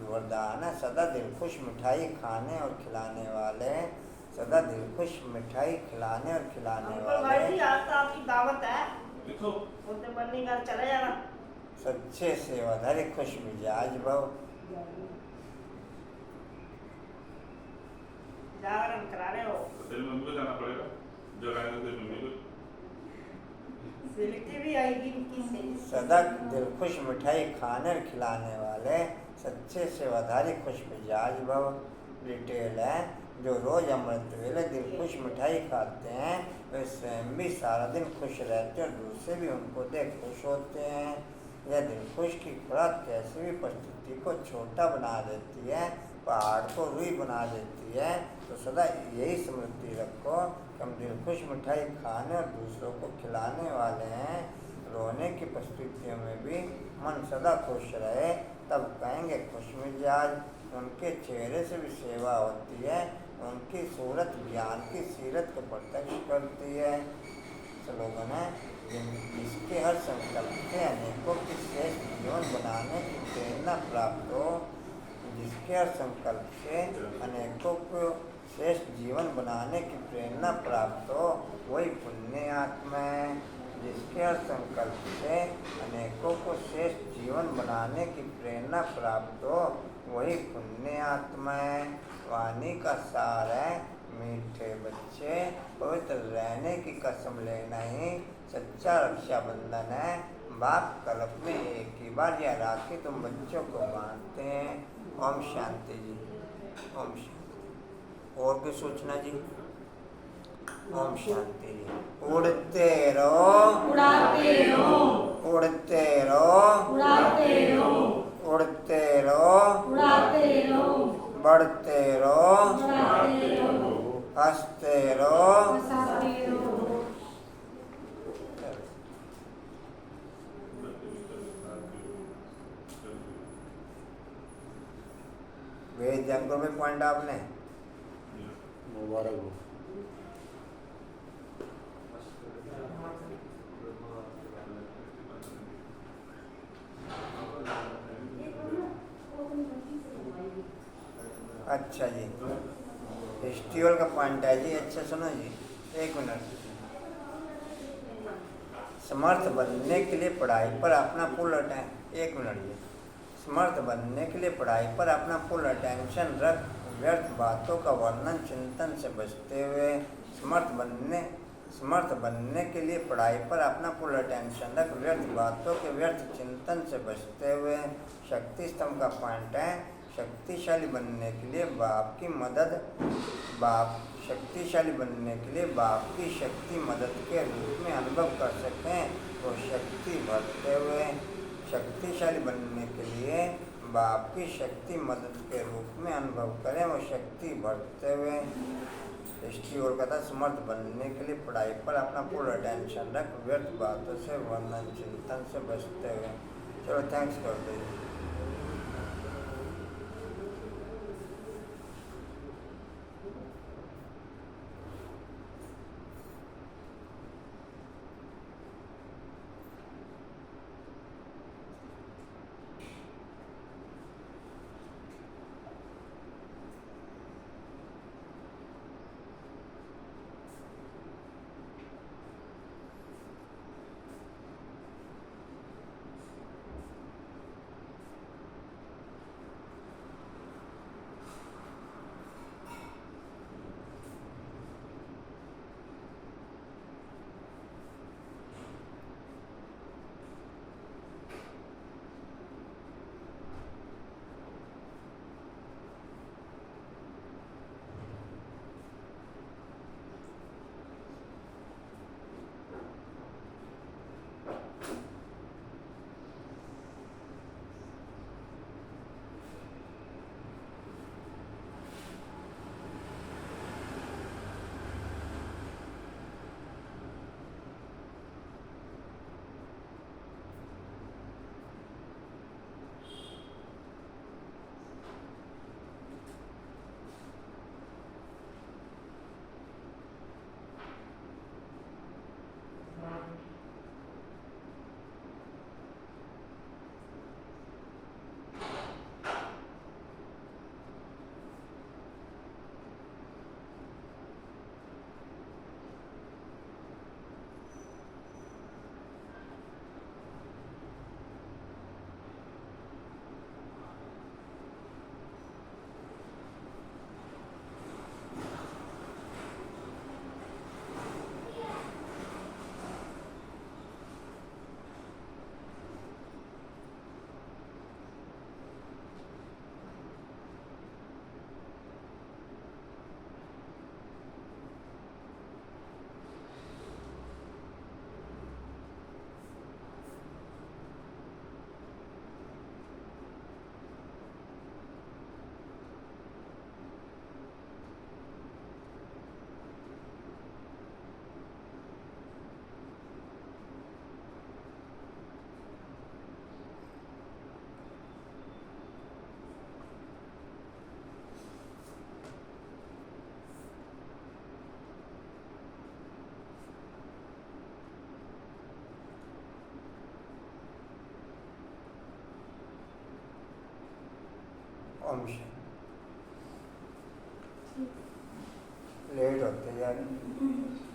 वरदान है सदा दिलखुश मिठाई खाने और खिलाने वाले, सदा दिलखुश मिठाई खिलाने और खिलाने वाले।
भाई आज तो आपकी दावत है, उनसे बन्नी घर चले जाना।
सच्चे सेवाधारी खुश मिजाज भव।
जागरण करा रहे हो,
तेरी मम्मी को जाना पड़ेगा, जगाएंगे तेरी मम्मी को।
सिलकी भी आएगी इनकी से।
सदा दिलखुश मिठाई खाने और खिलाने वाले, सच्चे सेवाधारी खुश मिजाज भव। डिटेल है, जो रोज अमृत वेले दिलखुश मिठाई खाते हैं वे स्वयं भी सारा दिन खुश रहते हैं और दूसरे भी उनको देख खुश होते हैं। यह दिलखुश की खुराक कैसी भी परिस्थिति को छोटा बना देती है, पहाड़ को रुई बना देती है। तो सदा यही स्मृति रखो कि हम दिलखुश मिठाई खाने और दूसरों को खिलाने वाले हैं। रोने की परिस्थितियों में भी मन सदा खुश रहे, तब कहेंगे खुश मिजाज। उनके चेहरे से भी सेवा होती है, उनकी सूरत ज्ञान की सीरत को प्रत्यक्ष करती है। स्लोगन है, जिसके हर संकल्प से अनेकों की श्रेष्ठ जीवन बनाने की प्रेरणा प्राप्त हो, जिसके हर संकल्प से अनेकों को श्रेष्ठ जीवन बनाने की प्रेरणा प्राप्त हो, वही पुण्य आत्मा है। जिसके हर संकल्प से अनेकों को श्रेष्ठ जीवन बनाने की प्रेरणा प्राप्त हो, वही पुण्य आत्मा है। वाणी का सार है, मीठे बच्चे पवित्र रहने की कसम लेना ही सच्चा रक्षाबंधन है। बाप कल्प में एक ही बार यह राखी तुम बच्चों को बांटते हैं। ओम शांति जी, ओम शांति। और कोई सूचना जी? ओम शांति जी। उड़ते रहो,
उड़ाते रहो,
उड़ते रहो,
उड़ाते रहो,
उड़ते रहो,
उड़ाते रहो,
बढ़ते रहो,
बढ़ाते रहो,
हंसते रहो।
हंसाते रहो।
वेद जंगल में पॉइंट आपने
मुबारक हो।
अच्छा जी, फेस्टिवल का पॉइंट है जी। अच्छा सुनो जी, एक मिनट। समर्थ बनने के लिए पढ़ाई पर अपना फुल अटेंशन, एक मिनट जी। समर्थ बनने के लिए पढ़ाई पर अपना फुल अटेंशन रख, व्यर्थ बातों का वर्णन चिंतन से बचते हुए। समर्थ बनने के लिए पढ़ाई पर अपना फुल अटेंशन रख, व्यर्थ बातों के व्यर्थ चिंतन से बचते हुए। शक्ति स्तंभ का पॉइंट है, शक्तिशाली बनने के लिए शक्तिशाली बनने के लिए बाप की शक्ति मदद के रूप में अनुभव कर सकें, वो शक्ति भरते हुए। शक्तिशाली बनने के लिए बाप की शक्ति मदद के रूप में अनुभव करें, वो शक्ति भरते हुए। हिस्ट्री और कथा, समर्थ बनने के लिए पढ़ाई पर अपना पूरा अटेंशन रख, व्यर्थ बातों से वर्णन चिंतन से बचते हुए। चलो थैंक्स कर दो। यार